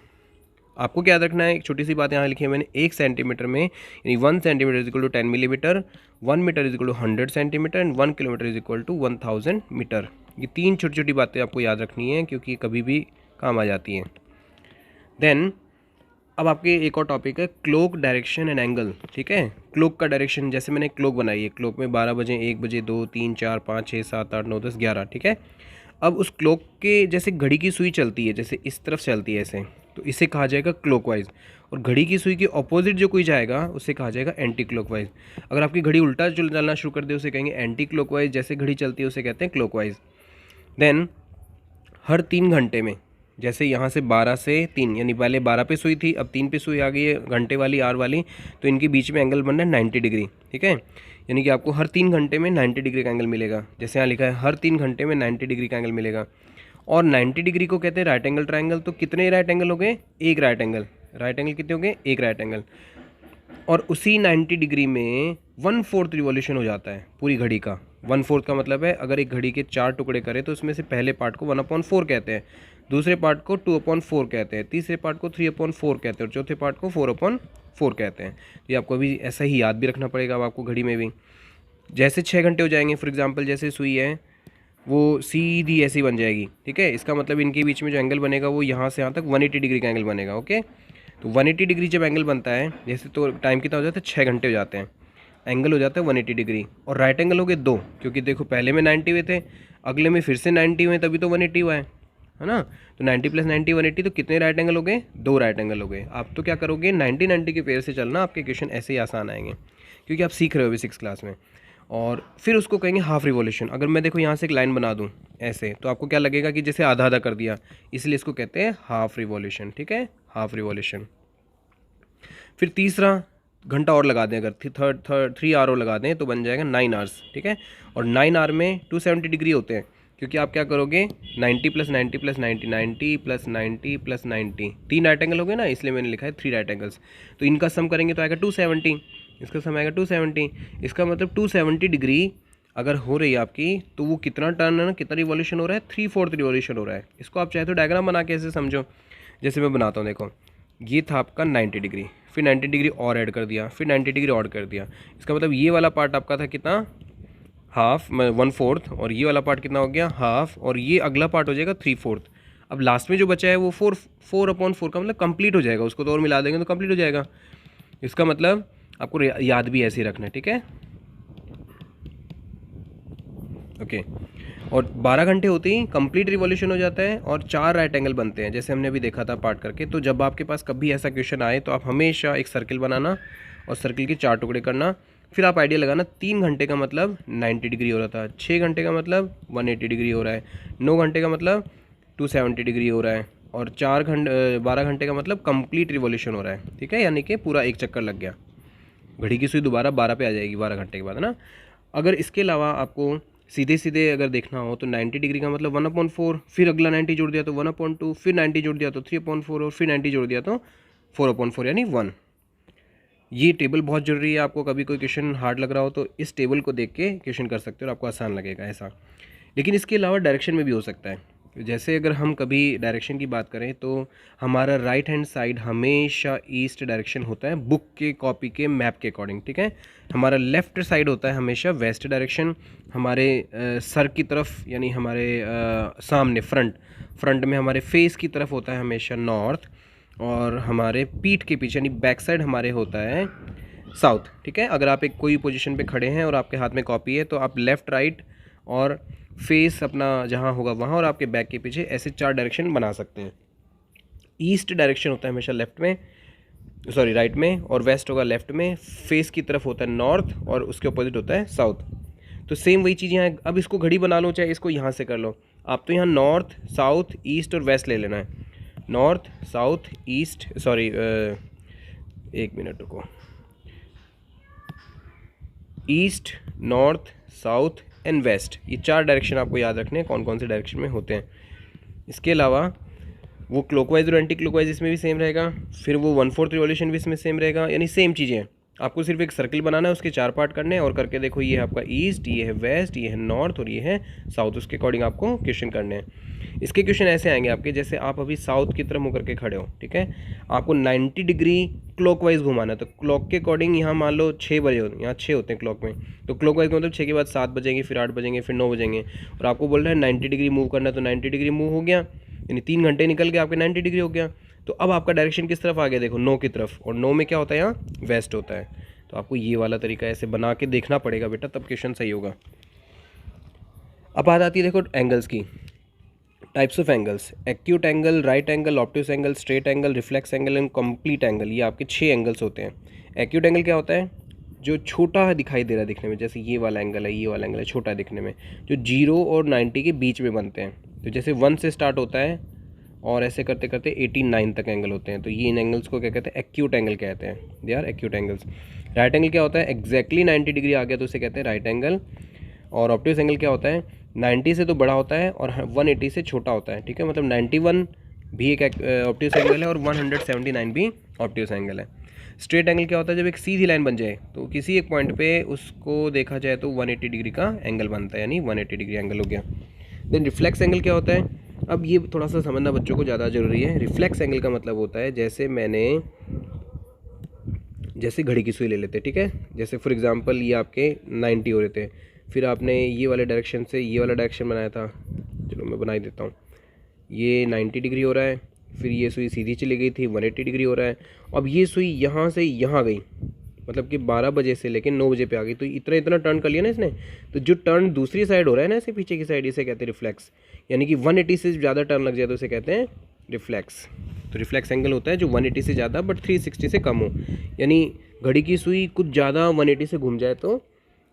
आपको क्या याद रखना है, एक छोटी सी बात यहाँ लिखी है मैंने, 1 सेंटीमीटर में, यानी 1 centimetre is equal to 10 millimetre, 1 metre is equal to 100 centimetre and 1 kilometre is equal to 1000 metre. ये 3 छोटी छोटी बातें आपको याद रखनी है, क्योंकि कभी भी काम आ जाती हैं। देन अब आपके एक और टॉपिक है क्लॉक डायरेक्शन एंड एंगल, ठीक है। क्लॉक का डायरेक्शन, जैसे मैंने क्लॉक बनाई है, क्लॉक में 12 बजे, 1 बजे, 2, 3, 4, 5, 6, 7, 8, 9, 10, 11, ठीक है। अब उस क्लॉक के जैसे घड़ी की सुई चलती है, जैसे इस तरफ चलती है ऐसे, तो इसे कहा जाएगा क्लॉकवाइज। और घड़ी की सुई के ऑपोजिट जो कोई जाएगा उसे कहा जाएगा एंटी क्लॉकवाइज। अगर आपकी घड़ी उल्टा चलना शुरू कर दे उसे कहेंगे एंटी क्लॉकवाइज, जैसे घड़ी चलती है उसे कहते हैं क्लॉकवाइज। देन हर 3 घंटे में, जैसे यहाँ से 12 से 3, यानी पहले 12 पे सुई थी, अब 3 पे सुई आ गई है, घंटे वाली, आर वाली, तो इनके बीच में एंगल बन रहा है 90 डिग्री, ठीक है। यानी कि आपको हर 3 घंटे में 90 डिग्री का एंगल मिलेगा। जैसे यहाँ लिखा है हर 3 घंटे में 90 डिग्री का एंगल मिलेगा। और 90 डिग्री को कहते हैं राइट एंगल ट्रायंगल। तो कितने राइट एंगल हो गए, एक राइट एंगल। राइट एंगल कितने हो गए, एक राइट एंगल। और उसी 90 डिग्री में 1/4 रिवॉल्यूशन हो जाता है पूरी घड़ी का। 1/4 का मतलब है, अगर एक घड़ी के 4 टुकड़े करें तो उसमें से पहले पार्ट को 1/4 कहते हैं, दूसरे पार्ट को 2/4 कहते हैं, तीसरे पार्ट को 3/4 कहते हैं और चौथे पार्ट को 4/4 कहते हैं। तो ये आपको अभी ऐसा ही याद भी रखना पड़ेगा अब आपको घड़ी में भी। जैसे 6 घंटे हो जाएंगे, फॉर एग्जांपल जैसे सुई है वो सीधी ऐसी बन जाएगी, ठीक है। इसका मतलब इनके बीच में जो एंगल बनेगा वो यहाँ से यहाँ तक 180 डिग्री का एंगल बनेगा, ओके। तो 180 डिग्री जब एंगल बनता है, जैसे तो टाइम कितना हो जाता है, 6 घंटे हो जाते हैं, एंगल हो जाता है 180 डिग्री। और राइट एंगल हो गए 2, क्योंकि देखो पहले में 90 हुए थे, अगले में फिर से 90 हुए, तभी तो 180 हुआ है ना। तो 90 + 90 180, तो कितने राइट एंगल हो गए, 2 राइट एंगल हो गए। आप तो क्या करोगे, 90 के पेयर से चलना, आपके क्वेश्चन ऐसे ही आसान आएंगे, क्योंकि आप सीख रहे हो अभी 6th क्लास में। और फिर उसको कहेंगे हाफ रिवॉल्यूशन। अगर मैं देखो यहाँ से एक लाइन बना दूँ ऐसे, तो आपको क्या लगेगा कि जैसे आधा आधा कर दिया, इसलिए इसको कहते हैं हाफ रिवॉल्यूशन, ठीक है, हाफ रिवॉल्यूशन। फिर तीसरा घंटा और लगा दें, अगर 3 आवर और लगा दें तो बन जाएगा 9 आवर्स, ठीक है। और 9 आवर में 270 डिग्री होते हैं, क्योंकि आप क्या करोगे 90 plus 90 plus 90, 90 plus 90 plus 90, 3 right angle हो गए ना, इसलिए मैंने लिखा है 3 राइट एंगल्स। तो इनका सम करेंगे तो आएगा 270, इसका सम आएगा 270। इसका मतलब 270 डिग्री अगर हो रही है आपकी, तो वो कितना टर्न है ना, कितना रिवॉल्यूशन हो रहा है, 3/4 रिवॉल्यूशन हो रहा है। इसको आप चाहे तो डायग्राम बना के ऐसे समझो, जैसे मैं बनाता हूँ। देखो ये था आपका 90 डिग्री, फिर 90 डिग्री और ऐड कर दिया, फिर 90 डिग्री और कर दिया। इसका मतलब ये वाला पार्ट आपका था कितना, हाफ, 1/4, और ये वाला पार्ट कितना हो गया, हाफ, और ये अगला पार्ट हो जाएगा 3/4। अब लास्ट में जो बचा है वो 4/4 का मतलब कंप्लीट हो जाएगा, उसको तो और मिला देंगे तो कंप्लीट हो जाएगा। इसका मतलब आपको याद भी ऐसे ही रखना है, ठीक है, ओके। और 12 घंटे होते ही कंप्लीट रिवॉल्यूशन हो जाता है और 4 राइट एंगल बनते हैं, जैसे हमने अभी देखा था पार्ट करके। तो जब आपके पास कभी ऐसा क्वेश्चन आए तो आप हमेशा एक सर्किल बनाना और सर्किल के 4 टुकड़े करना, फिर आप आइडिया लगाना 3 घंटे का मतलब 90 डिग्री हो रहा था, 6 घंटे का मतलब 180 डिग्री हो रहा है, 9 घंटे का मतलब 270 डिग्री हो रहा है, और 12 घंटे का मतलब कंप्लीट रिवॉल्यूशन हो रहा है, ठीक है, यानी कि पूरा एक चक्कर लग गया। घड़ी की सुई दोबारा 12 पे आ जाएगी 12 घंटे के बाद, है ना। अगर इसके अलावा आपको सीधे सीधे अगर देखना हो तो 90 डिग्री का मतलब 1/4, फिर अगला 90 जोड़ दिया तो 1/2, फिर 90 जोड़ दिया तो 3/4, और फिर 90 जोड़ दिया तो 4/4 यानी 1। ये टेबल बहुत ज़रूरी है, आपको कभी कोई क्वेश्चन हार्ड लग रहा हो तो इस टेबल को देख के क्वेश्चन कर सकते हो और आपको आसान लगेगा ऐसा। लेकिन इसके अलावा डायरेक्शन में भी हो सकता है। जैसे अगर हम कभी डायरेक्शन की बात करें तो हमारा राइट हैंड साइड हमेशा ईस्ट डायरेक्शन होता है, बुक के कॉपी के मैप के अकॉर्डिंग, ठीक है। हमारा लेफ़्ट साइड होता है हमेशा वेस्ट डायरेक्शन, हमारे सर की तरफ यानी हमारे सामने फ्रंट में हमारे फेस की तरफ होता है हमेशा नॉर्थ, और हमारे पीठ के पीछे यानी बैक साइड हमारे होता है साउथ, ठीक है। अगर आप एक कोई पोजीशन पे खड़े हैं और आपके हाथ में कॉपी है तो आप लेफ़्ट राइट और फेस अपना जहाँ होगा वहाँ, और आपके बैक के पीछे ऐसे 4 डायरेक्शन बना सकते हैं। ईस्ट डायरेक्शन होता है हमेशा राइट में, और वेस्ट होगा लेफ्ट में, फेस की तरफ होता है नॉर्थ, और उसके अपोजिट होता है साउथ। तो सेम वही चीज़ यहाँ, अब इसको घड़ी बना लो चाहे इसको यहाँ से कर लो, आप तो यहाँ नॉर्थ साउथ ईस्ट और वेस्ट ले लेना है, नॉर्थ साउथ ईस्ट, सॉरी एक मिनट रुको, east north south and west, ये 4 डायरेक्शन आपको याद रखने हैं कौन कौन से डायरेक्शन में होते हैं। इसके अलावा वो क्लॉकवाइज और एंटी क्लॉकवाइज इसमें भी सेम रहेगा, फिर वो 1/4 रिवॉल्यूशन भी इसमें सेम रहेगा, यानी सेम चीज़ें। आपको सिर्फ एक सर्किल बनाना है, उसके 4 पार्ट करने हैं, और करके देखो ये है आपका ईस्ट, ये है वेस्ट, ये है नॉर्थ और ये है साउथ, उसके अकॉर्डिंग आपको क्वेश्चन करने हैं। इसके क्वेश्चन ऐसे आएंगे आपके, जैसे आप अभी साउथ की तरफ होकर के खड़े हो, ठीक है, आपको 90 डिग्री क्लॉकवाइज घुमाना है, तो क्लॉक के अकॉर्डिंग यहाँ मान लो 6 बजे होते हैं, यहाँ 6 होते हैं क्लॉक में, तो क्लॉकवाइज का मतलब 6 के बाद 7 बजेंगे, फिर 8 बजेंगे, फिर 9 बजेंगे, और आपको बोल रहा है 90 डिग्री मूव करना है, तो 90 डिग्री मूव हो गया, यानी 3 घंटे निकल के आपके 90 डिग्री हो गया। तो अब आपका डायरेक्शन किस तरफ आ गया, देखो 9 की तरफ, और 9 में क्या होता है, यहाँ वेस्ट होता है। तो आपको ये वाला तरीका ऐसे बना के देखना पड़ेगा बेटा, तब क्वेश्चन सही होगा। अब बात आती है देखो एंगल्स की, types of angles, acute angle, right angle, obtuse angle, straight angle, reflex angle and complete angle, ये आपके 6 एंगल्स होते हैं। एक्यूट एंगल क्या होता है, जो छोटा दिखाई दे रहा है दिखने में, जैसे ये वाला एंगल है, ये वाला एंगल है, छोटा दिखने में, जो 0 और 90 के बीच में बनते हैं। तो जैसे 1 से स्टार्ट होता है और ऐसे करते करते 89 तक एंगल होते हैं, तो ये इन एंगल्स को क्या कहते हैं, एक्यूट एंगल कहते हैं, they are acute angles. Right angle क्या होता है, एग्जैक्टली 90 डिग्री आ गया तो उसे कहते हैं राइट एंगल। और ऑब्ट्यूस एंगल क्या होता है, 90 से तो बड़ा होता है और 180 से छोटा होता है, ठीक है, मतलब 91 भी एक ऑब्ट्यूस एंगल है और 179 भी ऑब्ट्यूस एंगल है। स्ट्रेट एंगल क्या होता है, जब एक सीधी लाइन बन जाए तो किसी एक पॉइंट पे उसको देखा जाए तो 180 डिग्री का एंगल बनता है, यानी 180 डिग्री एंगल हो गया। देन रिफ्लेक्स एंगल क्या होता है, अब ये थोड़ा सा समझना बच्चों को ज़्यादा ज़रूरी है। रिफ्लेक्स एंगल का मतलब होता है, जैसे घड़ी की सुई ले लेते हैं, ठीक है, जैसे फॉर एग्जांपल ये आपके 90 हो रहे थे, फिर आपने ये वाले डायरेक्शन से ये वाला डायरेक्शन बनाया था, चलो मैं बना ही देता हूँ, ये 90 डिग्री हो रहा है, फिर ये सुई सीधी चली गई थी, 180 डिग्री हो रहा है। अब ये सुई यहाँ से यहाँ गई, मतलब कि 12 बजे से लेकर 9 बजे पे आ गई, तो इतना टर्न कर लिया ना इसने, तो जो टर्न दूसरी साइड हो रहा है ना, ऐसे पीछे की साइड, इसे कहते हैं रिफ्लेक्स, यानी कि 180 से ज़्यादा टर्न लग जाए तो इसे कहते हैं रिफ्लेक्स। तो रिफ्लेक्स एंगल होता है जो 180 से ज़्यादा बट 360 से कम हो, यानी घड़ी की सुई कुछ ज़्यादा 180 से घूम जाए तो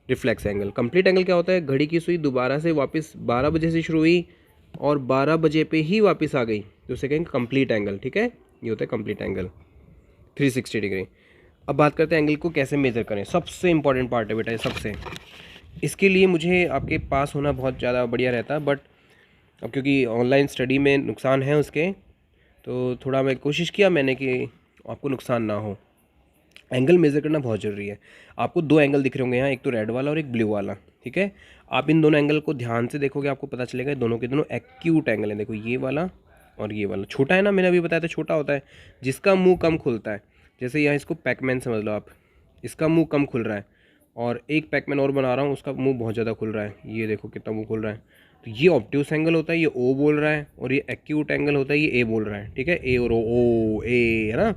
रिफ्लेक्स एंगल। कंप्लीट एंगल क्या होता है, घड़ी की सुई दोबारा से वापस 12 बजे से शुरू हुई और 12 बजे पे ही वापस आ गई, तो उसे कहेंगे कंप्लीट एंगल, ठीक है, ये होता है कंप्लीट एंगल 360 डिग्री। अब बात करते हैं एंगल को कैसे मेज़र करें, सबसे इंपॉर्टेंट पार्ट है बेटा ये सबसे। इसके लिए मुझे आपके पास होना बहुत ज़्यादा बढ़िया रहता है, बट अब क्योंकि ऑनलाइन स्टडी में नुकसान है उसके, तो थोड़ा मैं कोशिश किया मैंने कि आपको नुकसान ना हो। एंगल मेज़र करना बहुत ज़रूरी है। आपको दो एंगल दिख रहे होंगे यहाँ, एक तो रेड वाला और एक ब्लू वाला, ठीक है। आप इन दोनों एंगल को ध्यान से देखोगे, आपको पता चलेगा दोनों के दोनों एक्यूट एंगल हैं। देखो ये वाला और ये वाला। छोटा है ना, मैंने अभी बताया था छोटा होता है जिसका मुंह कम खुलता है। जैसे यहाँ इसको पैकमैन समझ लो आप, इसका मुंह कम खुल रहा है, और एक पैकमैन और बना रहा हूँ उसका मुंह बहुत ज़्यादा खुल रहा है। ये देखो कितना मुंह खुल रहा है। तो ये ऑब्ट्यूस एंगल होता है, ये ओ बोल रहा है, और ये एक्यूट एंगल होता है, ये ए बोल रहा है, ठीक है। ए और ओ, ए, है ना।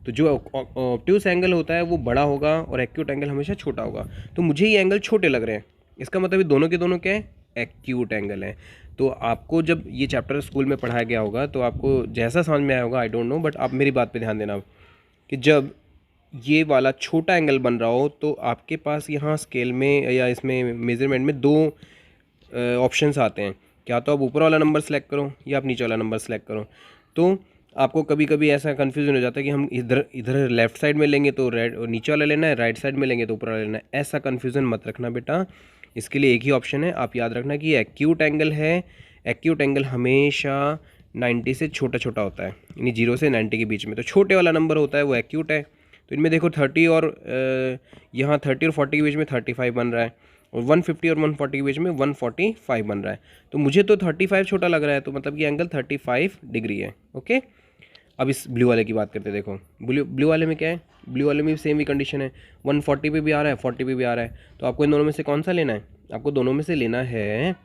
तो जो ऑब्ट्यूस एंगल होता है वो बड़ा होगा और एक्यूट एंगल हमेशा छोटा होगा। तो मुझे ये एंगल छोटे लग रहे हैं, इसका मतलब ये दोनों के दोनों क्या है, एक्यूट एंगल है। तो आपको जब ये चैप्टर स्कूल में पढ़ाया गया होगा तो आपको जैसा समझ में आया होगा, आई डोंट नो, बट आप मेरी बात पे ध्यान देना कि जब ये वाला छोटा एंगल बन रहा हो तो आपके पास यहाँ स्केल में या इसमें मेज़रमेंट में दो ऑप्शंस आते हैं। क्या तो आप ऊपर वाला नंबर सेलेक्ट करो या आप नीचे वाला नंबर सेलेक्ट करो। तो आपको कभी कभी ऐसा कन्फ्यूजन हो जाता है कि हम इधर इधर लेफ्ट साइड में लेंगे तो रेड नीचे वाला लेना है, राइट साइड में लेंगे तो ऊपर वाला लेना है। ऐसा कन्फ्यूज़न मत रखना बेटा। इसके लिए एक ही ऑप्शन है, आप याद रखना कि ये एक्यूट एंगल है। एक्यूट एंगल हमेशा 90 से छोटा छोटा होता है, यानी 0 से 90 के बीच में। तो छोटे वाला नंबर होता है वो एक्यूट है। तो इनमें देखो 30 और यहाँ 30 और 40 के बीच में 35 बन रहा है, और 150 और 140 के बीच में 145 बन रहा है। तो मुझे तो 35 छोटा लग रहा है, तो मतलब ये एंगल 35 डिग्री है। ओके, अब इस ब्लू वाले की बात करते हैं। देखो ब्लू वाले में क्या है, ब्लू वाले में भी सेम ही कंडीशन है, 140 पे भी आ रहा है, 40 पे भी आ रहा है। तो आपको इन दोनों में से कौन सा लेना है, आपको दोनों में से लेना है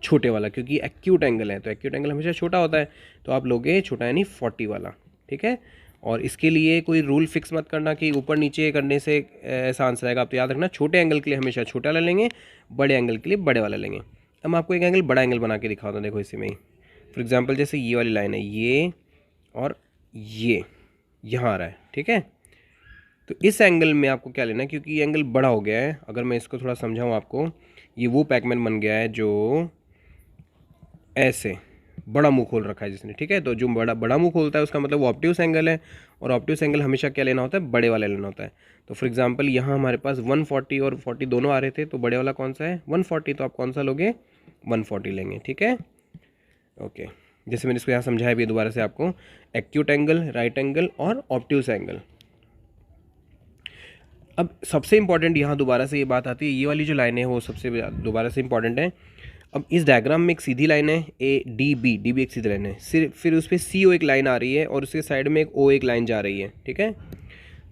छोटे वाला, क्योंकि एक्यूट एंगल है तो एक्यूट एंगल हमेशा छोटा होता है। तो आप लोगे छोटा यानी 40 वाला, ठीक है। और इसके लिए कोई रूल फिक्स मत करना कि ऊपर नीचे करने से ऐसा आंसर आएगा। आप तो याद रखना छोटे एंगल के लिए हमेशा छोटा वाला लेंगे, बड़े एंगल के लिए बड़े वाला लेंगे। अब मैं आपको एक एंगल बड़ा एंगल बना के दिखाता हूँ। देखो इसी में ही फॉर एग्जांपल जैसे ये वाली लाइन है, ये और ये यहाँ आ रहा है, ठीक है। तो इस एंगल में आपको क्या लेना है, क्योंकि ये एंगल बड़ा हो गया है। अगर मैं इसको थोड़ा समझाऊँ आपको, ये वो पैकमैन बन गया है जो ऐसे बड़ा मुंह खोल रखा है जिसने, ठीक है। तो जो बड़ा बड़ा मुंह खोलता है उसका मतलब वो ऑब्ट्यूस एंगल है, और ऑब्ट्यूस एंगल हमेशा क्या लेना होता है, बड़े वाले लेना होता है। तो फॉर एग्जांपल यहाँ हमारे पास 140 और 40 दोनों आ रहे थे, तो बड़े वाला कौन सा है, 140। तो आप कौन सा लोगे, 140 लेंगे, ठीक है। ओके, जैसे मैंने इसको यहाँ समझाया भी दोबारा से आपको, एक्यूट एंगल, राइट एंगल और ऑब्ट्यूस एंगल। अब सबसे इंपॉर्टेंट यहाँ दोबारा से ये बात आती है, ये वाली जो लाइन है वो सबसे दोबारा से इंपॉर्टेंट है। अब इस डायग्राम में एक सीधी लाइन है ए डी बी एक सीधी लाइन है, सिर्फ फिर उस पर सी ओ एक लाइन आ रही है, और उसके साइड में एक ओ एक लाइन जा रही है, ठीक है।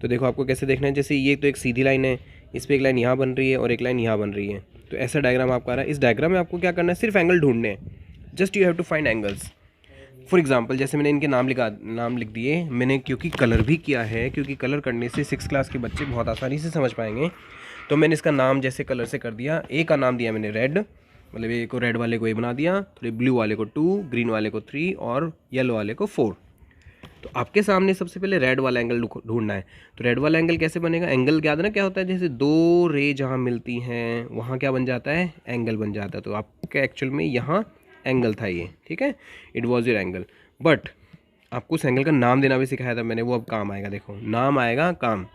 तो देखो आपको कैसे देखना है, जैसे ये तो एक सीधी लाइन है, इस पर एक लाइन यहाँ बन रही है और एक लाइन यहाँ बन रही है। तो ऐसा डायग्राम आपका आ रहा है। इस डायग्राम में आपको क्या करना है, सिर्फ एंगल ढूंढने हैं, just you have to find angles. For example जैसे मैंने इनके नाम लिख दिए मैंने, क्योंकि कलर भी किया है, क्योंकि कलर करने से 6 क्लास के बच्चे बहुत आसानी से समझ पाएंगे। तो मैंने इसका नाम जैसे कलर से कर दिया, ए का नाम दिया मैंने रेड, मतलब ए को रेड वाले को ए बना दिया, थोड़े ब्लू वाले को 2, ग्रीन वाले को 3 और येलो वाले को 4। तो आपके सामने सबसे पहले रेड वाला एंगल ढूंढना है। तो रेड वाला एंगल कैसे बनेगा, एंगल याद ना क्या होता है, जैसे दो रे जहाँ मिलती हैं वहाँ क्या बन जाता है, एंगल बन जाता है। तो आपका एक्चुअल में यहाँ एंगल था ये, ठीक है, it was your angle. But आपको उस एंगल का नाम देना भी सिखाया था मैंने, वो अब काम आएगा। देखो नाम आएगा काम।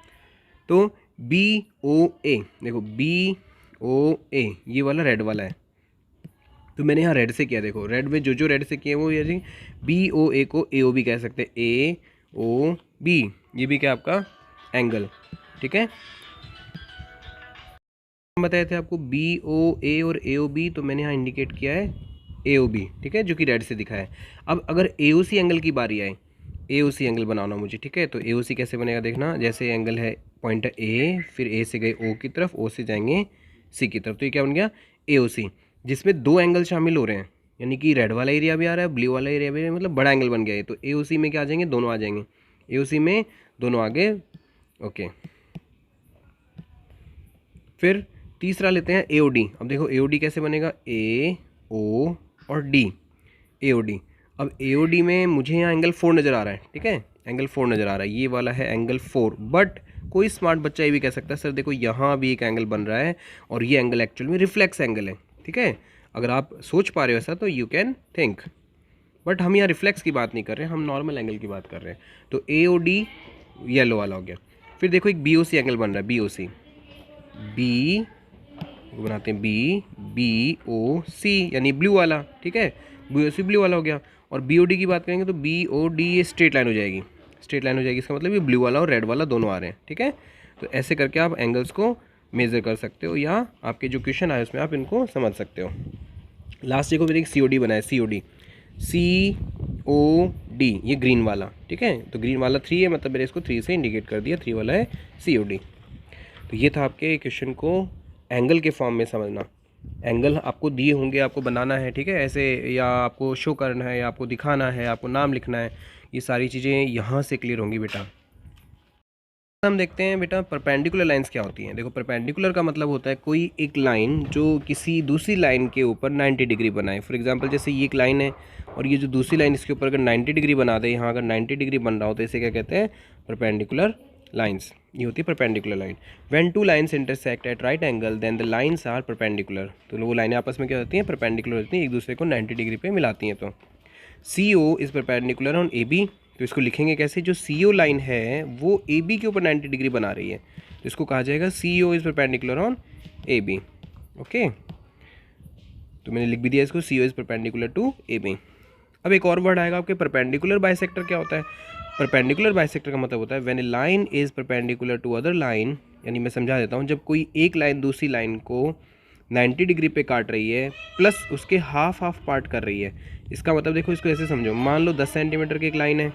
तो बी ओ ए, देखो बी ओ ए ये वाला रेड वाला है, तो मैंने यहाँ रेड से किया। देखो रेड में जो रेड से किए वो ये जी, बी ओ ए को ए ओ बी कह सकते हैं, ए ओ बी, ये भी क्या आपका एंगल, ठीक है। बताए थे आपको बी ओ ए और ए ओ बी, तो मैंने यहाँ इंडिकेट किया है ए ओ बी, ठीक है, जो कि रेड से दिखा है। अब अगर ए ओ सी एंगल की बारी आए, ए ओ सी एंगल बनाना मुझे, ठीक है। तो ए ओ सी कैसे बनेगा देखना, जैसे एंगल है पॉइंट ए, फिर ए से गए ओ की तरफ, ओ से जाएंगे सी की तरफ, तो ये क्या बन गया ए ओ सी, जिसमें दो एंगल शामिल हो रहे हैं, यानी कि रेड वाला एरिया भी आ रहा है, ब्लू वाला एरिया भी आ रहा है, मतलब बड़ा एंगल बन गया है। तो ए ओ सी में क्या आ जाएंगे, दोनों आ जाएंगे, ए ओ सी में दोनों आगे। ओके, फिर तीसरा लेते हैं ए ओ डी। अब देखो ए ओ डी कैसे बनेगा, ए ओ और डी, ए ओ डी। अब ए ओ डी में मुझे यहाँ एंगल 4 नज़र आ रहा है, ठीक है, एंगल 4 नज़र आ रहा है, ये वाला है एंगल 4। बट कोई स्मार्ट बच्चा ये भी कह सकता है सर देखो यहाँ भी एक एंगल बन रहा है, और ये एंगल एक्चुअल में रिफ्लेक्स एंगल है, ठीक है। अगर आप सोच पा रहे हो ऐसा तो यू कैन थिंक, बट हम यहाँ रिफ्लेक्स की बात नहीं कर रहे हैं, हम नॉर्मल एंगल की बात कर रहे हैं। तो ए ओ डी येलो वाला हो गया। फिर देखो एक बी ओ सी एंगल बन रहा है, बी ओ सी, बी वो बनाते हैं BOC यानी ब्लू वाला, ठीक है, BOC ब्लू वाला हो गया। और BOD की बात करेंगे तो BOD ये स्ट्रेट लाइन हो जाएगी, स्ट्रेट लाइन हो जाएगी। इसका मतलब ये ब्लू वाला और रेड वाला दोनों आ रहे हैं, ठीक है। तो ऐसे करके आप एंगल्स को मेज़र कर सकते हो, या आपके जो क्वेश्चन आए उसमें आप इनको समझ सकते हो। लास्ट देखो फिर एक COD बना है, COD ये ग्रीन वाला, ठीक है। तो ग्रीन वाला 3 है, मतलब मैंने इसको 3 से इंडिकेट कर दिया, 3 वाला है COD। तो ये था आपके क्वेश्चन को एंगल के फॉर्म में समझना। एंगल आपको दिए होंगे, आपको बनाना है, ठीक है, ऐसे, या आपको शो करना है, या आपको दिखाना है, आपको नाम लिखना है, ये सारी चीज़ें यहाँ से क्लियर होंगी बेटा। हम देखते हैं बेटा परपेंडिकुलर लाइंस क्या होती हैं। देखो परपेंडिकुलर का मतलब होता है कोई एक लाइन जो किसी दूसरी लाइन के ऊपर 90 डिग्री बनाए। फॉर एग्जांपल जैसे ये एक लाइन है और ये जो दूसरी लाइन इसके ऊपर अगर 90 डिग्री बना दे, यहाँ अगर 90 डिग्री बन रहा हो तो इसे क्या कहते हैं, परपेंडिकुलर लाइन्स। ये होती है perpendicular line. When two lines intersect at right angle then the lines are perpendicular. तो वो लाइनें आपस में क्या होती हैं, परपेंडिकुलर होती हैं, एक दूसरे को 90 डिग्री पे मिलाती हैं। तो CO is perpendicular on AB। तो इसको लिखेंगे कैसे, जो CO लाइन है वो AB के ऊपर 90 डिग्री बना रही है, तो इसको कहा जाएगा CO is perpendicular on AB। Okay, तो मैंने लिख भी दिया इसको, CO is perpendicular to AB। अब एक और वर्ड आएगा आपके, परपेंडिकुलर बाइसेक्टर। क्या होता है परपेंडिकुलर बाइसेक्टर? का मतलब होता है when a line is perpendicular to other line, यानी मैं समझा देता हूँ, जब कोई एक लाइन दूसरी लाइन को 90 डिग्री पे काट रही है प्लस उसके हाफ पार्ट कर रही है। इसका मतलब देखो, इसको ऐसे समझो, मान लो 10 सेंटीमीटर की एक लाइन है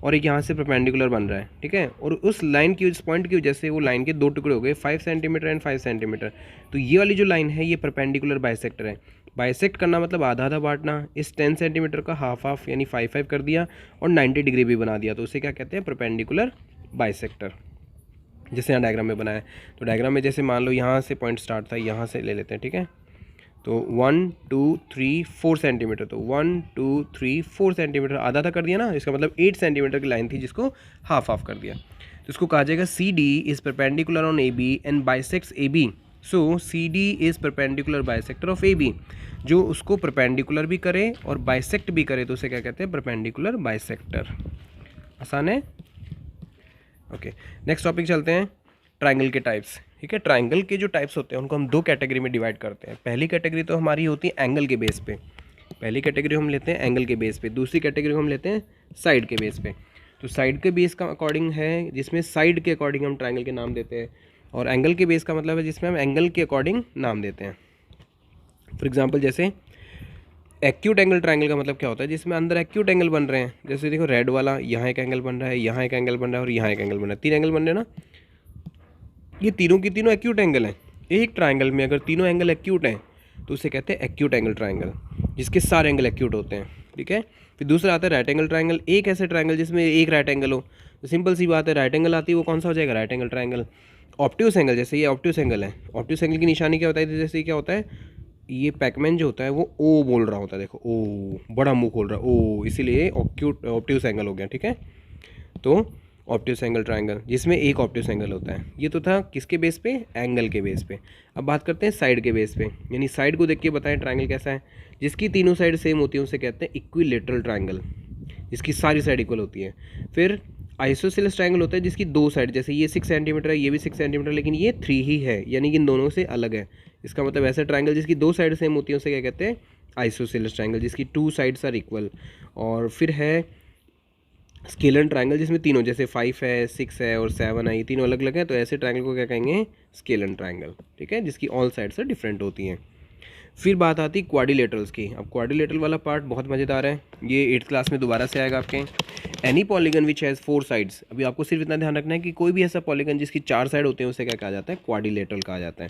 और एक यहाँ से परपेंडिकुलर बन रहा है, ठीक है, और उस लाइन की, उस पॉइंट की वजह से वो लाइन के दो टुकड़े हो गए, 5 सेंटीमीटर एंड 5 सेंटीमीटर। तो ये वाली जो लाइन है ये परपेंडिकुलर बाइसेक्टर है। बाइसेक्ट करना मतलब आधा आधा बांटना। इस 10 सेंटीमीटर का हाफ यानी 5 कर दिया और 90 डिग्री भी बना दिया, तो उसे क्या कहते हैं, परपेंडिकुलर बाइसेक्टर। जैसे यहाँ डायग्राम में बनाया है, तो डायग्राम में जैसे मान लो यहाँ से पॉइंट स्टार्ट था, यहाँ से ले लेते हैं, ठीक है। तो 1 2 3 4 सेंटीमीटर, तो 1 2 3 4 सेंटीमीटर आधा आधा कर दिया ना, इसका मतलब 8 सेंटीमीटर की लाइन थी जिसको हाफ कर दिया। तो इसको कहा जाएगा CD is perpendicular on AB and bisects AB। So CD is perpendicular bisector of AB। जो उसको परपेंडिकुलर भी करे और बाइसेक्ट भी करे तो उसे क्या कहते हैं, परपेंडिकुलर बाइसेक्टर। आसान है। ओके, नेक्स्ट टॉपिक चलते हैं, ट्राइंगल के टाइप्स। ठीक है, ट्राइंगल के जो टाइप्स होते हैं उनको हम दो कैटेगरी में डिवाइड करते हैं। पहली कैटेगरी तो हमारी होती है एंगल के बेस पे, पहली कैटेगरी हम लेते हैं एंगल के बेस पे, दूसरी कैटेगरी हम लेते हैं साइड के बेस पे। तो साइड के बेस का अकॉर्डिंग है जिसमें साइड के अकॉर्डिंग हम ट्राइंगल के नाम देते हैं, और एंगल के बेस का मतलब है जिसमें हम एंगल के अकॉर्डिंग नाम देते हैं। फॉर एग्जाम्पल जैसे एक्यूट एंगल ट्राइंगल का मतलब क्या होता है, जिसमें अंदर एक्यूट एंगल बन रहे हैं। जैसे देखो रेड वाला, यहाँ एक एंगल बन रहा है, यहाँ एक एंगल बन रहा है और यहाँ एक एंगल बन रहा है, 3 एंगल बन रहे हैं ना, ये तीनों की तीनों एक्यूट एंगल हैं। एक ट्राइंगल में अगर तीनों एंगल एक्यूट हैं तो उसे कहते हैं एक्यूट एंगल ट्राइंगल, जिसके सारे एंगल एक्यूट होते हैं। ठीक है, फिर दूसरा आता है राइट एंगल ट्राइंगल। एक ऐसे ट्राइंगल जिसमें एक राइट एंगल हो, तो सिंपल सी बात है, राइट एंगल आती है वो कौन सा हो जाएगा, right angle triangle. Obtuse angle, जैसे ये ऑब्ट्यूस एंगल है, ऑब्ट्यूस एंगल की निशानी क्या होता है, जैसे क्या होता है, ये पैकमैन जो होता है वो ओ बोल रहा होता है, देखो ओ, बड़ा मुंह खोल रहा है ओ, इसीलिए ऑब्ट्यूस एंगल हो गया। ठीक है, तो ऑब्ट्यूस एंगल ट्राइंगल जिसमें एक ऑब्ट्यूस एंगल होता है। ये तो था किसके बेस पे, एंगल के बेस पे। अब बात करते हैं साइड के बेस पे, यानी साइड को देख के बताएं ट्राइंगल कैसा है। जिसकी तीनों साइड सेम होती है उसे कहते हैं इक्विलेटरल ट्राइंगल, जिसकी सारी साइड इक्वल होती है। फिर आइसोसेलेस ट्राइंगल होता है जिसकी दो साइड, जैसे ये 6 सेंटीमीटर है, ये भी 6 सेंटीमीटर, लेकिन ये 3 ही है, यानी कि इन दोनों से अलग है। इसका मतलब ऐसा ट्राइंगल जिसकी दो साइड सेम होती है उसे क्या कहते हैं, आइसोसेलेस ट्राइंगल, जिसकी 2 साइड्स आर इक्वल। और फिर है स्केलर ट्राइंगल, जिसमें तीनों, जैसे 5 है, 6 है और 7 है, ये तीनों अलग अलग हैं, तो ऐसे ट्राइंगल को क्या कहेंगे, स्केलर ट्राइंगल। ठीक है, जिसकी ऑल साइड्स डिफरेंट होती हैं। फिर बात आती है क्वाड्रिलेटरल्स की। अब क्वाड्रिलेटरल वाला पार्ट बहुत मज़ेदार है, ये 8th क्लास में दोबारा से आएगा आपके। Any polygon which has 4 sides. अभी आपको सिर्फ इतना ध्यान रखना है कि कोई भी ऐसा पॉलीगन जिसकी 4 साइड होते हैं उसे क्या कहा जाता है, क्वाड्रिलेटरल कहा जाता है।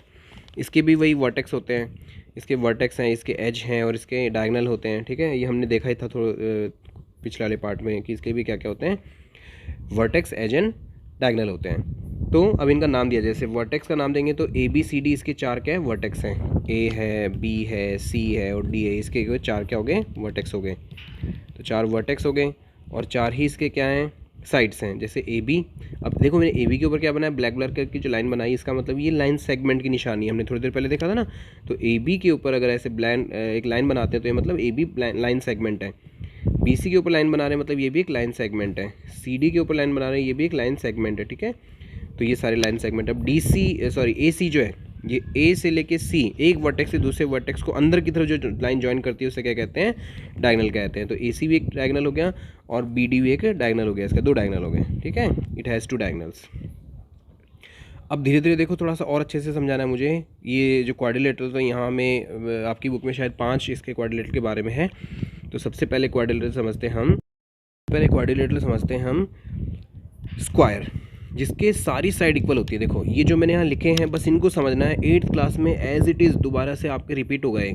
इसके भी वही वर्टेक्स होते हैं, इसके वर्टेक्स हैं, इसके एज हैं और इसके डायगोनल होते हैं। ठीक है, ये हमने देखा ही था थोड़ा पिछले वाले पार्ट में कि इसके भी क्या क्या होते हैं, वर्टेक्स, एज एंड डायगोनल होते हैं। तो अब इनका नाम दिया, जैसे वर्टेक्स का नाम देंगे तो ABCD इसके 4 क्या है, वर्टेक्स हैं, A है, B है, C है और D है, इसके 4 क्या हो गए, वर्टेक्स हो गए। तो 4 वर्टेक्स हो गए और 4 ही इसके क्या हैं, साइड्स हैं। जैसे AB, अब देखो मैंने AB के ऊपर क्या बनाया, ब्लैक ब्लर की जो लाइन बनाई, इसका मतलब ये लाइन सेगमेंट की निशानी है, हमने थोड़ी देर पहले देखा था ना। तो AB के ऊपर अगर ऐसे एक लाइन बनाते हैं तो ये मतलब AB लाइन सेगमेंट है। BC के ऊपर लाइन बना रहे हैं मतलब ये भी एक लाइन सेगमेंट है। CD के ऊपर लाइन बना रहे हैं, ये भी एक लाइन सेगमेंट है। ठीक है, तो ये सारे लाइन सेगमेंट। अब AC जो है, ये ए से लेके सी, एक वर्टेक्स से दूसरे वर्टेक्स को अंदर की तरफ जो लाइन ज्वाइन करती है उसे क्या कहते हैं, डायगोनल कहते हैं। तो ए सी भी एक डायगोनल हो गया और बी डी भी एक डायगोनल हो गया, इसका 2 डायगोनल हो गए, ठीक है। It has 2 diagonals. अब धीरे धीरे देखो, थोड़ा सा और अच्छे से समझाना है मुझे। ये जो क्वाड्रिलेटरल, तो यहाँ में आपकी बुक में शायद 5 इसके क्वाड्रिलेटरल के बारे में है। तो सबसे पहले क्वाड्रिलेटरल समझते हैं हम स्क्वायर, जिसके सारी साइड इक्वल होती है। देखो ये जो मैंने यहाँ लिखे हैं, बस इनको समझना है। 8th क्लास में एज इट इज़ दोबारा से आपके रिपीट हो गए।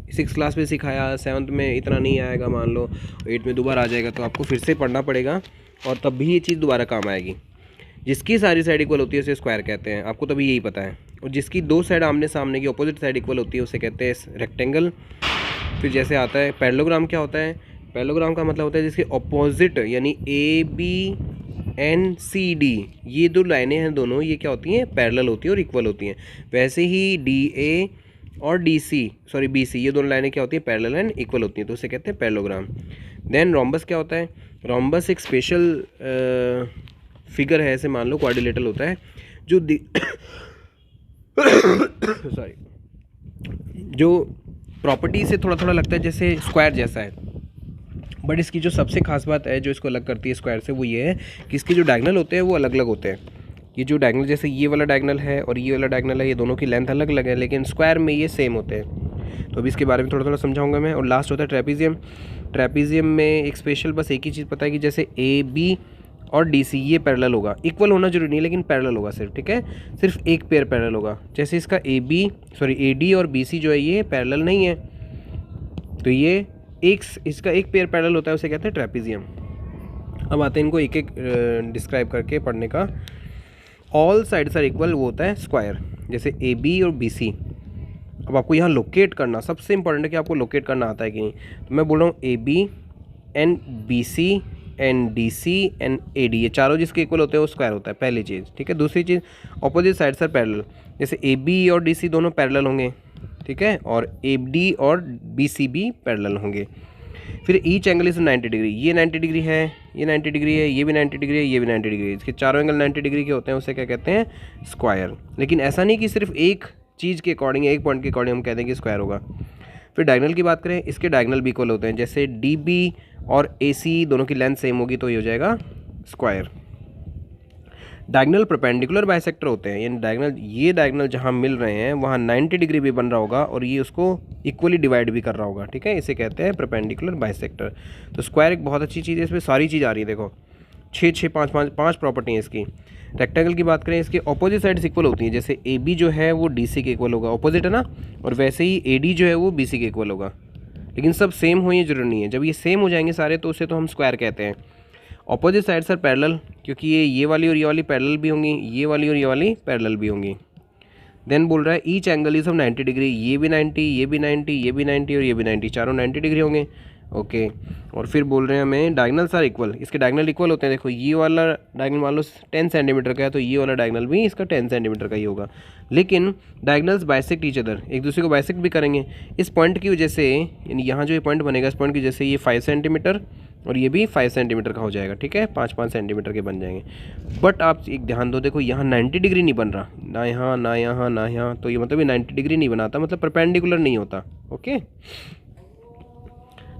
6th क्लास में सिखाया, 7th में इतना नहीं आएगा, मान लो 8 में दोबारा आ जाएगा, तो आपको फिर से पढ़ना पड़ेगा और तब भी ये चीज़ दोबारा काम आएगी। जिसकी सारी साइड इक्वल होती है उसे स्क्वायर कहते हैं, आपको तभी यही पता है। और जिसकी 2 साइड आमने सामने की ऑपोजिट साइड इक्वल होती है उसे कहते हैं रेक्टेंगल। फिर जैसे आता है पैरेललोग्राम। क्या होता है पैरेललोग्राम? का मतलब होता है जिसके ऑपोजिट, यानी ABNCD ये 2 लाइनें हैं दोनों, ये क्या होती हैं, पैरेलल होती हैं और इक्वल होती हैं। वैसे ही DA और BC ये दोनों लाइनें क्या होती हैं, पैरेलल एंड इक्वल होती हैं, तो उसे कहते हैं पैरेललोग्राम। देन रोम्बस क्या होता है? रोम्बस एक स्पेशल फिगर है, ऐसे मान लो क्वाड्रिलेटरल होता है जो सॉरी जो प्रॉपर्टी से थोड़ा थोड़ा लगता है जैसे स्क्वायर जैसा है, बट इसकी जो सबसे खास बात है जो इसको अलग करती है स्क्वायर से, वो ये है कि इसके जो डायगोनल होते हैं वो अलग अलग होते हैं। ये जो डायगोनल, जैसे ये वाला डायगोनल है और ये वाला डायगोनल है, ये दोनों की लेंथ अलग अलग है, लेकिन स्क्वायर में ये सेम होते हैं। तो अभी इसके बारे में थोड़ा थोड़ा समझाऊंगा मैं। और लास्ट होता है ट्रेपीजियम। ट्रेपीजियम में एक स्पेशल बस एक ही चीज़ पता है कि जैसे AB और DC ये पैरेलल होगा, इक्वल होना जरूरी नहीं लेकिन पैरेलल होगा सिर्फ, ठीक है। सिर्फ एक पेयर पैरेलल होगा। जैसे इसका AD और BC जो है ये पैरेलल नहीं है, तो ये इसका एक पेयर पैरेलल होता है, उसे कहते हैं ट्रेपीजियम। अब आते हैं इनको एक एक डिस्क्राइब करके पढ़ने का। ऑल साइड्स आर इक्वल, वो होता है स्क्वायर, जैसे AB और BC। अब आपको यहाँ लोकेट करना सबसे इंपॉर्टेंट है कि आपको लोकेट करना आता है कि नहीं। तो मैं बोल रहा हूँ AB and BC and DC and AD, ये चारों जिसके इक्वल होते हैं वो स्क्वायर होता है, पहली चीज़, ठीक है। दूसरी चीज़, ऑपोजिट साइड्स आर पैरेलल, जैसे AB और DC दोनों पैरेलल होंगे, ठीक है, और AD और BC भी पैरेलल होंगे। फिर ईच एंगल इज 90 डिग्री, ये 90 डिग्री है, ये 90 डिग्री है, ये भी 90 डिग्री है, ये भी 90 डिग्री है। इसके चारों एंगल 90 डिग्री के होते हैं, उसे क्या कहते हैं, स्क्वायर। लेकिन ऐसा नहीं कि सिर्फ एक चीज़ के अकॉर्डिंग, एक पॉइंट के अकॉर्डिंग हम कहते हैं कि स्क्वायर होगा। फिर डायगोनल की बात करें, इसके डायगोनल भी इक्वल होते हैं, जैसे DB और AC दोनों की लेंथ सेम होगी तो ये हो जाएगा स्क्वायर। डायगोनल परपेंडिकुलर बाइसेक्टर होते हैं, यानी डायगोनल, ये डायगोनल जहाँ मिल रहे हैं वहाँ 90 डिग्री भी बन रहा होगा और ये उसको इक्वली डिवाइड भी कर रहा होगा, ठीक है। इसे कहते हैं परपेंडिकुलर बाइसेक्टर। तो स्क्वायर एक बहुत अच्छी चीज़ है, इसमें सारी चीज़ आ रही है। देखो 5 प्रॉपर्टी हैं इसकी। रेक्टेंगल की बात करें, इसके ऑपोजिट साइड्स इक्वल होती हैं, जैसे AB जो है वो DC के इक्वल होगा, ऑपोजिट है ना, और वैसे ही AD जो है वो BC के इक्वल होगा। लेकिन सब सेम हो ये जरूरी नहीं है, जब ये सेम हो जाएंगे सारे तो उसे तो हम स्क्वायर कहते हैं। ऑपोजिट साइड्स आर पैरेलल, क्योंकि ये वाली और ये वाली पैरेलल भी होंगी, ये वाली और ये वाली पैरेलल भी होंगी। देन बोल रहा है each angle is of 90 degree, ये भी 90, ये भी 90, ये भी 90 और ये भी 90, चारों 90 डिग्री होंगे, ओके। और फिर बोल रहे हैं हमें डायगोनल्स आर इक्वल, इसके डायगोनल इक्वल होते हैं। देखो ये वाला डायगोनल मान लो 10 सेंटीमीटर का है, तो ये वाला डायगोनल भी इसका 10 सेंटीमीटर का ही होगा। लेकिन डायगोनल्स बाइसेक्ट ईच अदर, एक दूसरे को बाइसेक्ट भी करेंगे। इस पॉइंट की वजह से, यानी यहाँ जो ये पॉइंट बनेगा, इस पॉइंट की वजह से ये 5 सेंटीमीटर और ये भी 5 सेंटीमीटर का हो जाएगा, ठीक है, 5-5 सेंटीमीटर के बन जाएंगे। बट आप एक ध्यान दो, देखो यहाँ 90 डिग्री नहीं बन रहा, ना यहाँ ना यहाँ ना यहाँ, तो ये मतलब ये 90 डिग्री नहीं बनाता, मतलब परपेंडिकुलर नहीं होता, ओके।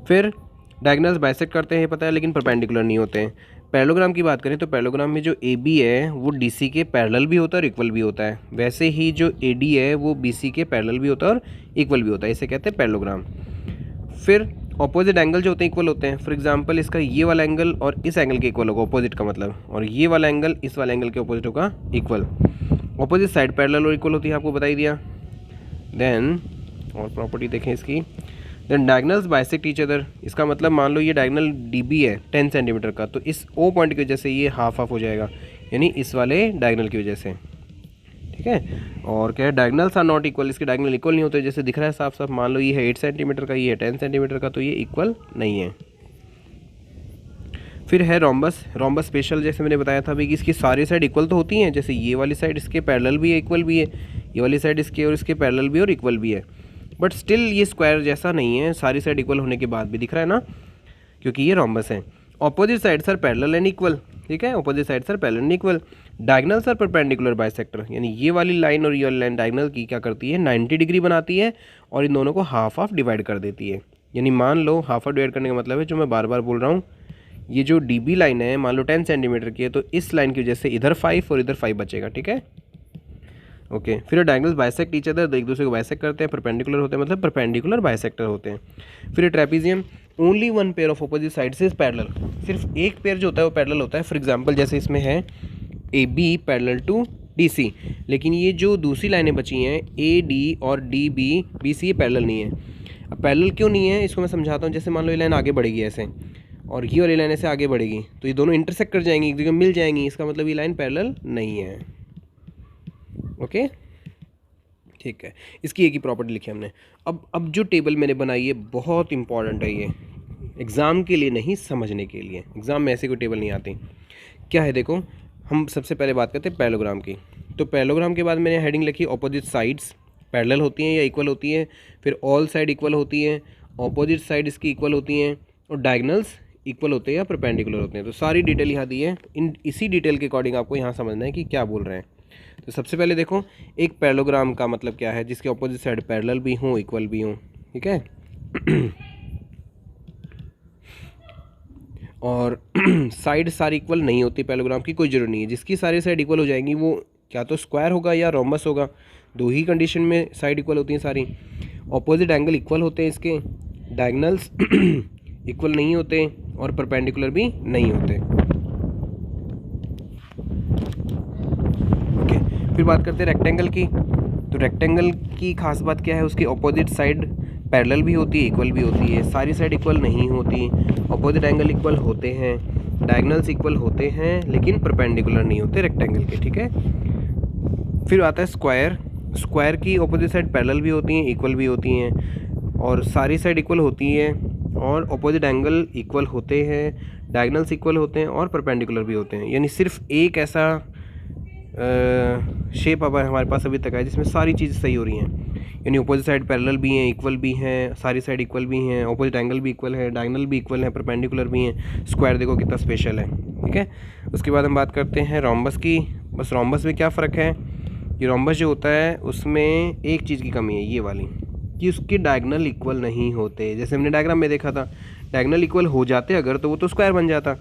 फिर डायगोनल्स बाइसेक्ट करते हैं पता है, लेकिन परपेंडिकुलर नहीं होते हैं। पैरेललोग्राम की बात करें तो पैरेललोग्राम में जो AB है वो DC के पैरेलल भी होता है और इक्वल भी होता है, वैसे ही जो AD है वो BC के पैरेलल भी होता है और इक्वल भी होता है, इसे कहते हैं पैरेललोग्राम। फिर ऑपोजिट एंगल जो होते हैं इक्वल होते हैं। फॉर एग्जांपल इसका ये वाला एंगल और इस एंगल के इक्वल होगा, ऑपोजिट का मतलब, और ये वाला एंगल इस वाले एंगल के ऑपोजिट होगा, इक्वल। ऑपोजिट साइड पैरेलल और इक्वल होती है, आपको बता ही दिया। देन और प्रॉपर्टी देखें इसकी। Then diagonals bisect each other, इसका मतलब मान लो ये डायगोनल DB है 10 सेंटीमीटर का, तो इस O पॉइंट की वजह से ये हाफ हाफ हो जाएगा, यानी इस वाले डायगोनल की वजह से, ठीक है। और क्या है, डायगोनल्स आर नॉट इक्वल, इसके डायगोनल इक्वल नहीं होते, जैसे दिख रहा है साफ साफ, मान लो ये है 8 सेंटीमीटर का, ये है 10 सेंटीमीटर का, तो ये इक्वल नहीं है। फिर है रोम्बस। रोम्बस स्पेशल, जैसे मैंने बताया था भाई कि इसकी सारी साइड इक्वल तो होती हैं, जैसे ये वाली साइड इसके पैरेलल भी है, इक्वल भी है, ये वाली साइड इसके और इसके पैरेलल भी और इक्वल भी है, बट स्टिल ये स्क्वायर जैसा नहीं है, सारी साइड इक्वल होने के बाद भी, दिख रहा है ना, क्योंकि ये रोम्बस है। Opposite sides are parallel and equal, ठीक है। Opposite sides are parallel equal, diagonals are perpendicular bisector, यानी ये वाली लाइन और ये वाली लाइन डायगोनल की क्या करती है 90 डिग्री बनाती है और इन दोनों को हाफ हाफ डिवाइड कर देती है। यानी मान लो हाफ हाफ डिवाइड करने का मतलब है, जो मैं बार बार बोल रहा हूँ, ये जो डी बी लाइन है मान लो 10 सेंटीमीटर की है, तो इस लाइन की वजह से इधर 5 और इधर 5 बचेगा, ठीक है। ओके, फिर डायगोनल्स बाइसेक्ट ईच अदर, एक दूसरे को बाइसेक्ट करते हैं, परपेंडिकुलर होते हैं, मतलब परपेंडिकुलर बाइसेक्टर होते हैं। फिर trapezium, only one pair of opposite sides is parallel, सिर्फ एक पेयर जो होता है वो पैरेलल होता है। फॉर एग्जांपल जैसे इसमें है A B parallel to D C, लेकिन ये जो दूसरी लाइनें बची हैं ए डी और डी बी बी सी, ये पैरेलल नहीं है। अब पैरेलल क्यों नहीं है इसको मैं समझाता हूँ। जैसे मान लो ये लाइन आगे बढ़ेगी ऐसे और ये वाली लाइन ऐसे आगे बढ़ेगी, तो ये दोनों इंटरसेक्ट कर जाएंगी, एक जगह मिल जाएंगी, इसका मतलब ये लाइन पैरेलल नहीं है। ओके, ठीक है। इसकी एक ही प्रॉपर्टी लिखी हमने। अब जो टेबल मैंने बनाई है बहुत इंपॉर्टेंट है, ये एग्ज़ाम के लिए नहीं, समझने के लिए। एग्ज़ाम में ऐसे कोई टेबल नहीं आती। क्या है देखो, हम सबसे पहले बात करते हैं पैरेललोग्राम की। तो पैरेललोग्राम के बाद मैंने हेडिंग लिखी ऑपोजिट साइड्स पैरेलल होती हैं या इक्वल होती हैं, फिर ऑल साइड इक्वल होती हैं, ऑपोजिट साइड इसकी इक्वल होती हैं, और डायगोनल्स इक्वल होते हैं या परपेंडिकुलर होते हैं। तो सारी डिटेल यहाँ दी है, इसी डिटेल के अकॉर्डिंग आपको यहाँ समझना है कि क्या बोल रहे हैं। तो सबसे पहले देखो, एक पैरेललोग्राम का मतलब क्या है, जिसके ऑपोजिट साइड पैरेलल भी हों इक्वल भी हों, ठीक है। और साइड सारी इक्वल नहीं होती पैरेललोग्राम की, कोई जरूरी नहीं है। जिसकी सारी साइड इक्वल हो जाएंगी वो क्या तो स्क्वायर होगा या रोम्बस होगा, दो ही कंडीशन में साइड इक्वल होती हैं सारी। ऑपोजिट एंगल इक्वल होते हैं इसके, डायगोनल्स इक्वल नहीं होते और परपेंडिकुलर भी नहीं होते। ओके, फिर बात करते हैं रेक्टेंगल की। तो रेक्टेंगल की खास बात क्या है, उसकी ऑपोजिट साइड पैरेलल भी होती है इक्वल भी होती है, सारी साइड इक्वल नहीं होती, ऑपोजिट एंगल इक्वल होते हैं, डायगोनल्स इक्वल होते हैं लेकिन परपेंडिकुलर नहीं होते रेक्टेंगल के, ठीक है। फिर आता है स्क्वायर। स्क्वायर की ऑपोजिट साइड पैरेलल भी होती हैं इक्वल भी होती हैं और सारी साइड इक्वल होती हैं और ऑपोजिट एंगल इक्वल होते हैं, डायगोनल्स इक्वल होते हैं और परपेंडिकुलर भी होते हैं। यानी सिर्फ एक ऐसा शेप अब हमारे पास अभी तक है जिसमें सारी चीज़ सही हो रही हैं, यानी ऑपोजिट साइड पैरेलल भी हैं इक्वल भी हैं, सारी साइड इक्वल भी हैं, ऑपोजिट एंगल भी इक्वल है, डायगोनल भी इक्वल है, परपेंडिकुलर भी हैं। स्क्वायर देखो कितना स्पेशल है, ठीक है। उसके बाद हम बात करते हैं रोम्बस की। बस रोम्बस में क्या फ़र्क है, ये रोम्बस जो होता है उसमें एक चीज़ की कमी है, ये वाली, कि उसके डायगोनल इक्वल नहीं होते। जैसे हमने डायग्राम में देखा था, डायगोनल इक्वल हो जाते अगर तो वो तो स्क्वायर बन जाता।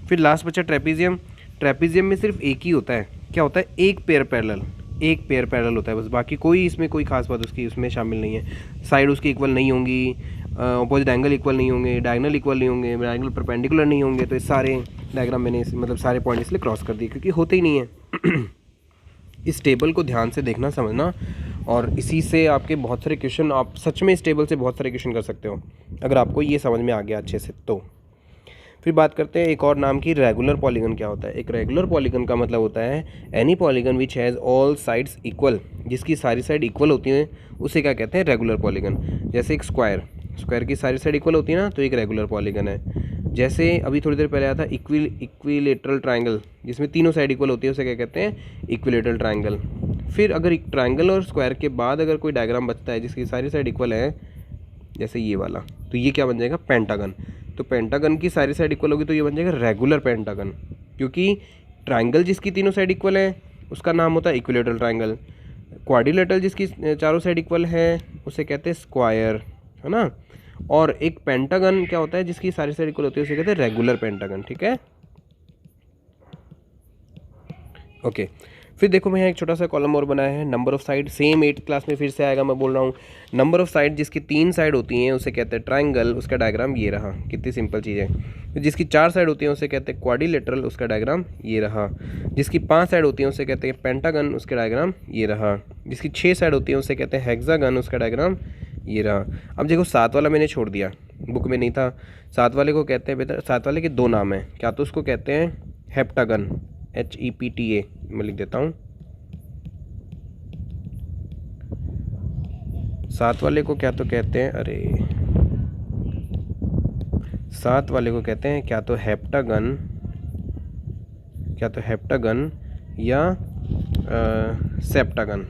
फिर लास्ट बचा ट्रेपीजियम। ट्रेपीजियम में सिर्फ एक ही होता है, क्या होता है, एक पेयर पैरेलल, एक पेयर पैरेलल होता है बस, बाकी कोई इसमें कोई खास बात उसकी उसमें शामिल नहीं है। साइड उसकी इक्वल नहीं होंगी, ऑपोजिट एंगल इक्वल नहीं होंगे, डायगोनल इक्वल नहीं होंगे, डायगोनल परपेंडिकुलर नहीं होंगे। तो ये सारे डायग्राम मैंने मतलब सारे पॉइंट इसलिए क्रॉस कर दिए क्योंकि होते ही नहीं है। इस टेबल को ध्यान से देखना समझना, और इसी से आपके बहुत सारे क्वेश्चन, आप सच में इस टेबल से बहुत सारे क्वेश्चन कर सकते हो अगर आपको ये समझ में आ गया अच्छे से तो। फिर बात करते हैं एक और नाम की, रेगुलर पॉलीगन क्या होता है। एक रेगुलर पॉलीगन का मतलब होता है any polygon which has all sides equal, जिसकी सारी साइड इक्वल होती हैं उसे क्या कहते हैं, रेगुलर पॉलीगन। जैसे एक स्क्वायर, स्क्वायर की सारी साइड इक्वल होती है ना, तो एक रेगुलर पॉलीगन है। जैसे अभी थोड़ी देर पहले आया था इक्विलेटरल ट्राइंगल, जिसमें तीनों साइड इक्वल होती है, उसे क्या कहते हैं, इक्विलेटरल ट्राइंगल। फिर अगर एक ट्राइंगल और स्क्वायर के बाद अगर कोई डायग्राम बचता है जिसकी सारी साइड इक्वल है, जैसे ये वाला, तो ये क्या बन जाएगा, पेंटागन। तो पेंटागन की सारी साइड इक्वल होगी तो ये बन जाएगा रेगुलर पेंटागन, क्योंकि ट्राइंगल जिसकी तीनों साइड इक्वल है उसका नाम होता है इक्विलेटरल ट्राइंगल। क्वाड्रिलेटरल जिसकी चारों साइड इक्वल है उसे कहते हैं स्क्वायर, है ना। और एक पेंटागन क्या होता है, जिसकी सारी साइड इक्वल होती है उसे कहते हैं रेगुलर पेंटागन, ठीक है। ओके, फिर देखो मैं यहाँ एक छोटा सा कॉलम और बनाया है, number of side. Same 8th class में फिर से आएगा, मैं बोल रहा हूँ। नंबर ऑफ साइड जिसकी 3 साइड होती हैं उसे कहते हैं ट्राइंगल, उसका डायग्राम ये रहा, कितनी सिंपल चीज़ है। जिसकी 4 साइड होती हैं उसे कहते हैं क्वाड्रिलेटरल, उसका डायग्राम ये रहा। जिसकी 5 साइड होती हैं उसे कहते हैं पेंटागन, उसका डायग्राम ये रहा। जिसकी 6 साइड होती हैं उसे कहते हैं हेक्सागन, उसका डायग्राम ये रहा। अब देखो 7 वाला मैंने छोड़ दिया, बुक में नहीं था। 7 वाले को कहते हैं, बेहतर 7 वाले के 2 नाम हैं, क्या तो उसको कहते हैं हेप्टागन, HEPTA, मैं लिख देता हूँ। 7 वाले को क्या तो कहते हैं, अरे 7 वाले को कहते हैं क्या तो हेप्टागन, क्या तो हेप्टागन या सेप्टागन,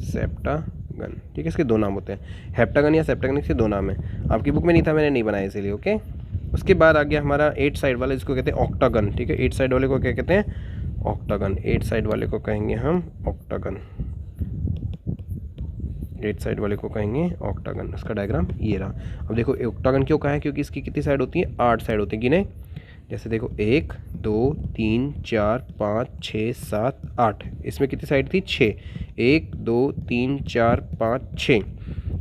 सेप्टागन, ठीक है। इसके 2 नाम होते हैं, हेप्टागन या सेप्टागन, इसके 2 नाम हैं। आपकी बुक में नहीं था, मैंने नहीं बनाया इसीलिए, ओके। उसके बाद आ गया हमारा 8 साइड वाला, जिसको कहते हैं ऑक्टागन। ठीक है, 8 साइड वाले को क्या कहते हैं? ऑक्टागन। 8 साइड वाले को कहेंगे हम ऑक्टागन। 8 साइड वाले को कहेंगे ऑक्टागन। उसका डायग्राम ये रहा। अब देखो ऑक्टागन क्यों कहा है? क्योंकि इसकी कितनी साइड होती है? 8 साइड होती है। गिने, जैसे देखो 1 2 3 4 5 6 7 8। इसमें कितनी साइड थी? 6। 1 2 3 4 5 6।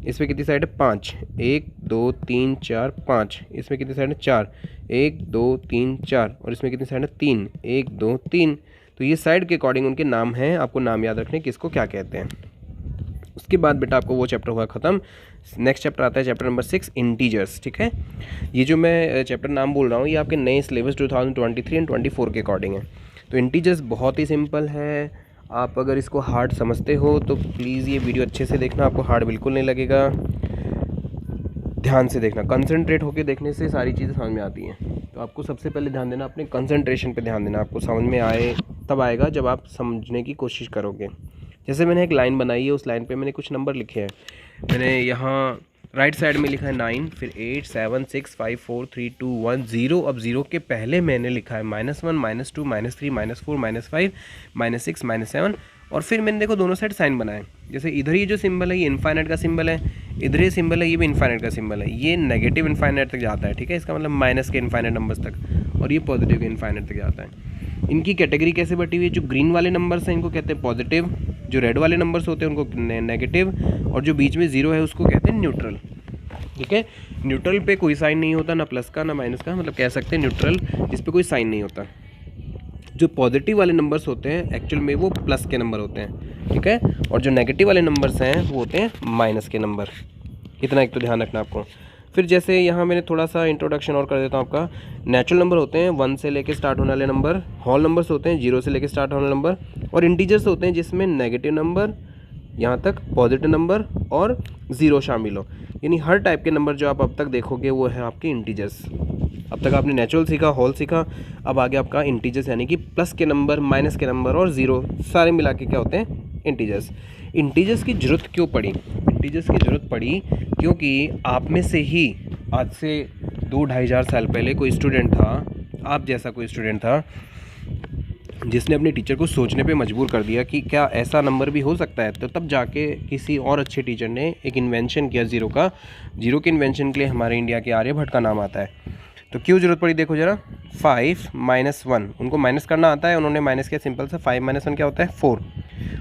इसमें कितनी साइड है? 5। 1 2 3 4 5। इसमें कितनी साइड है? 4। 1 2 3 4। और इसमें कितनी साइड है? 3। 1 2 3। तो ये साइड के अकॉर्डिंग उनके नाम हैं, आपको नाम याद रखने किसको क्या कहते हैं। उसके बाद बेटा आपको वो चैप्टर हुआ ख़त्म। नेक्स्ट चैप्टर आता है चैप्टर नंबर 6, इंटीजर्स। ठीक है, ये जो मैं चैप्टर नाम बोल रहा हूँ ये आपके नए सिलेबस 2023 एंड 24 के अकॉर्डिंग है। तो इंटीजर्स बहुत ही सिंपल है। आप अगर इसको हार्ड समझते हो तो प्लीज़ ये वीडियो अच्छे से देखना, आपको हार्ड बिल्कुल नहीं लगेगा। ध्यान से देखना, कंसंट्रेट होकर देखने से सारी चीज़ें समझ में आती हैं। तो आपको सबसे पहले ध्यान देना, अपने कंसंट्रेशन पे ध्यान देना। आपको समझ में आए तब आएगा जब आप समझने की कोशिश करोगे। जैसे मैंने एक लाइन बनाई है, उस लाइन पे मैंने कुछ नंबर लिखे हैं। मैंने यहाँ राइट साइड में लिखा है 9, फिर 8 7 6 5 4 3 2 1 0। अब 0 के पहले मैंने लिखा है -1 -2 -3 -4 -5 -6 -7। और फिर मैंने देखो दोनों साइड साइन बनाए। जैसे इधर ये जो सिंबल है ये इनफाइनाइट का सिंबल है, इधर ये सिंबल है ये भी इनफाइनाइट का सिंबल है। ये नेगेटिव इनफाइनाइट तक जाता है। ठीक है, इसका मतलब माइनस के इनफाइनाइट नंबर्स तक, और ये पॉजिटिव के इनफाइनाइट तक जाता है। इनकी कैटेगरी कैसे बटी हुई है? जो ग्रीन वाले नंबर्स हैं इनको कहते हैं पॉजिटिव, जो रेड वाले नंबर्स होते हैं उनको नेगेटिव, और जो बीच में 0 है उसको कहते हैं न्यूट्रल। ठीक है, न्यूट्रल पे कोई साइन नहीं होता, ना प्लस का ना माइनस का, मतलब कह सकते हैं न्यूट्रल, इस पे कोई साइन नहीं होता। जो पॉजिटिव वाले नंबर्स होते हैं एक्चुअल में वो प्लस के नंबर होते हैं। ठीक है, और जो नेगेटिव वाले नंबर्स हैं वो होते हैं माइनस के नंबर। इतना एक तो ध्यान रखना आपको। फिर जैसे यहाँ मैंने थोड़ा सा इंट्रोडक्शन और कर देता हूँ आपका। नेचुरल नंबर होते हैं 1 से लेके स्टार्ट होने वाले नंबर, होल नंबर्स होते हैं 0 से लेके स्टार्ट होने वाले नंबर, और इंटीजर्स होते हैं जिसमें नेगेटिव नंबर यहाँ तक, पॉजिटिव नंबर और 0 शामिल हो। यानी हर टाइप के नंबर जो आप अब तक देखोगे वो है आपके इंटीजर्स। अब तक आपने नेचुरल सीखा, होल सीखा, अब आगे आपका इंटीजर्स यानी कि प्लस के नंबर, माइनस के नंबर और 0 सारे मिला के क्या होते हैं? इंटीजर्स। इंटीजर्स की ज़रूरत क्यों पड़ी? इंटीजर्स की ज़रूरत पड़ी क्योंकि आप में से ही आज से 2-2,500 साल पहले कोई स्टूडेंट था, आप जैसा कोई स्टूडेंट था, जिसने अपने टीचर को सोचने पे मजबूर कर दिया कि क्या ऐसा नंबर भी हो सकता है। तो तब जाके किसी और अच्छे टीचर ने एक इन्वेंशन किया ज़ीरो का। ज़ीरो के इन्वेंशन के लिए हमारे इंडिया के आर्यभट्ट का नाम आता है। तो क्यों ज़रूरत पड़ी देखो ज़रा। 5 - 1, उनको माइनस करना आता है, उन्होंने माइनस किया सिंपल सा। 5 - 1 क्या होता है? 4।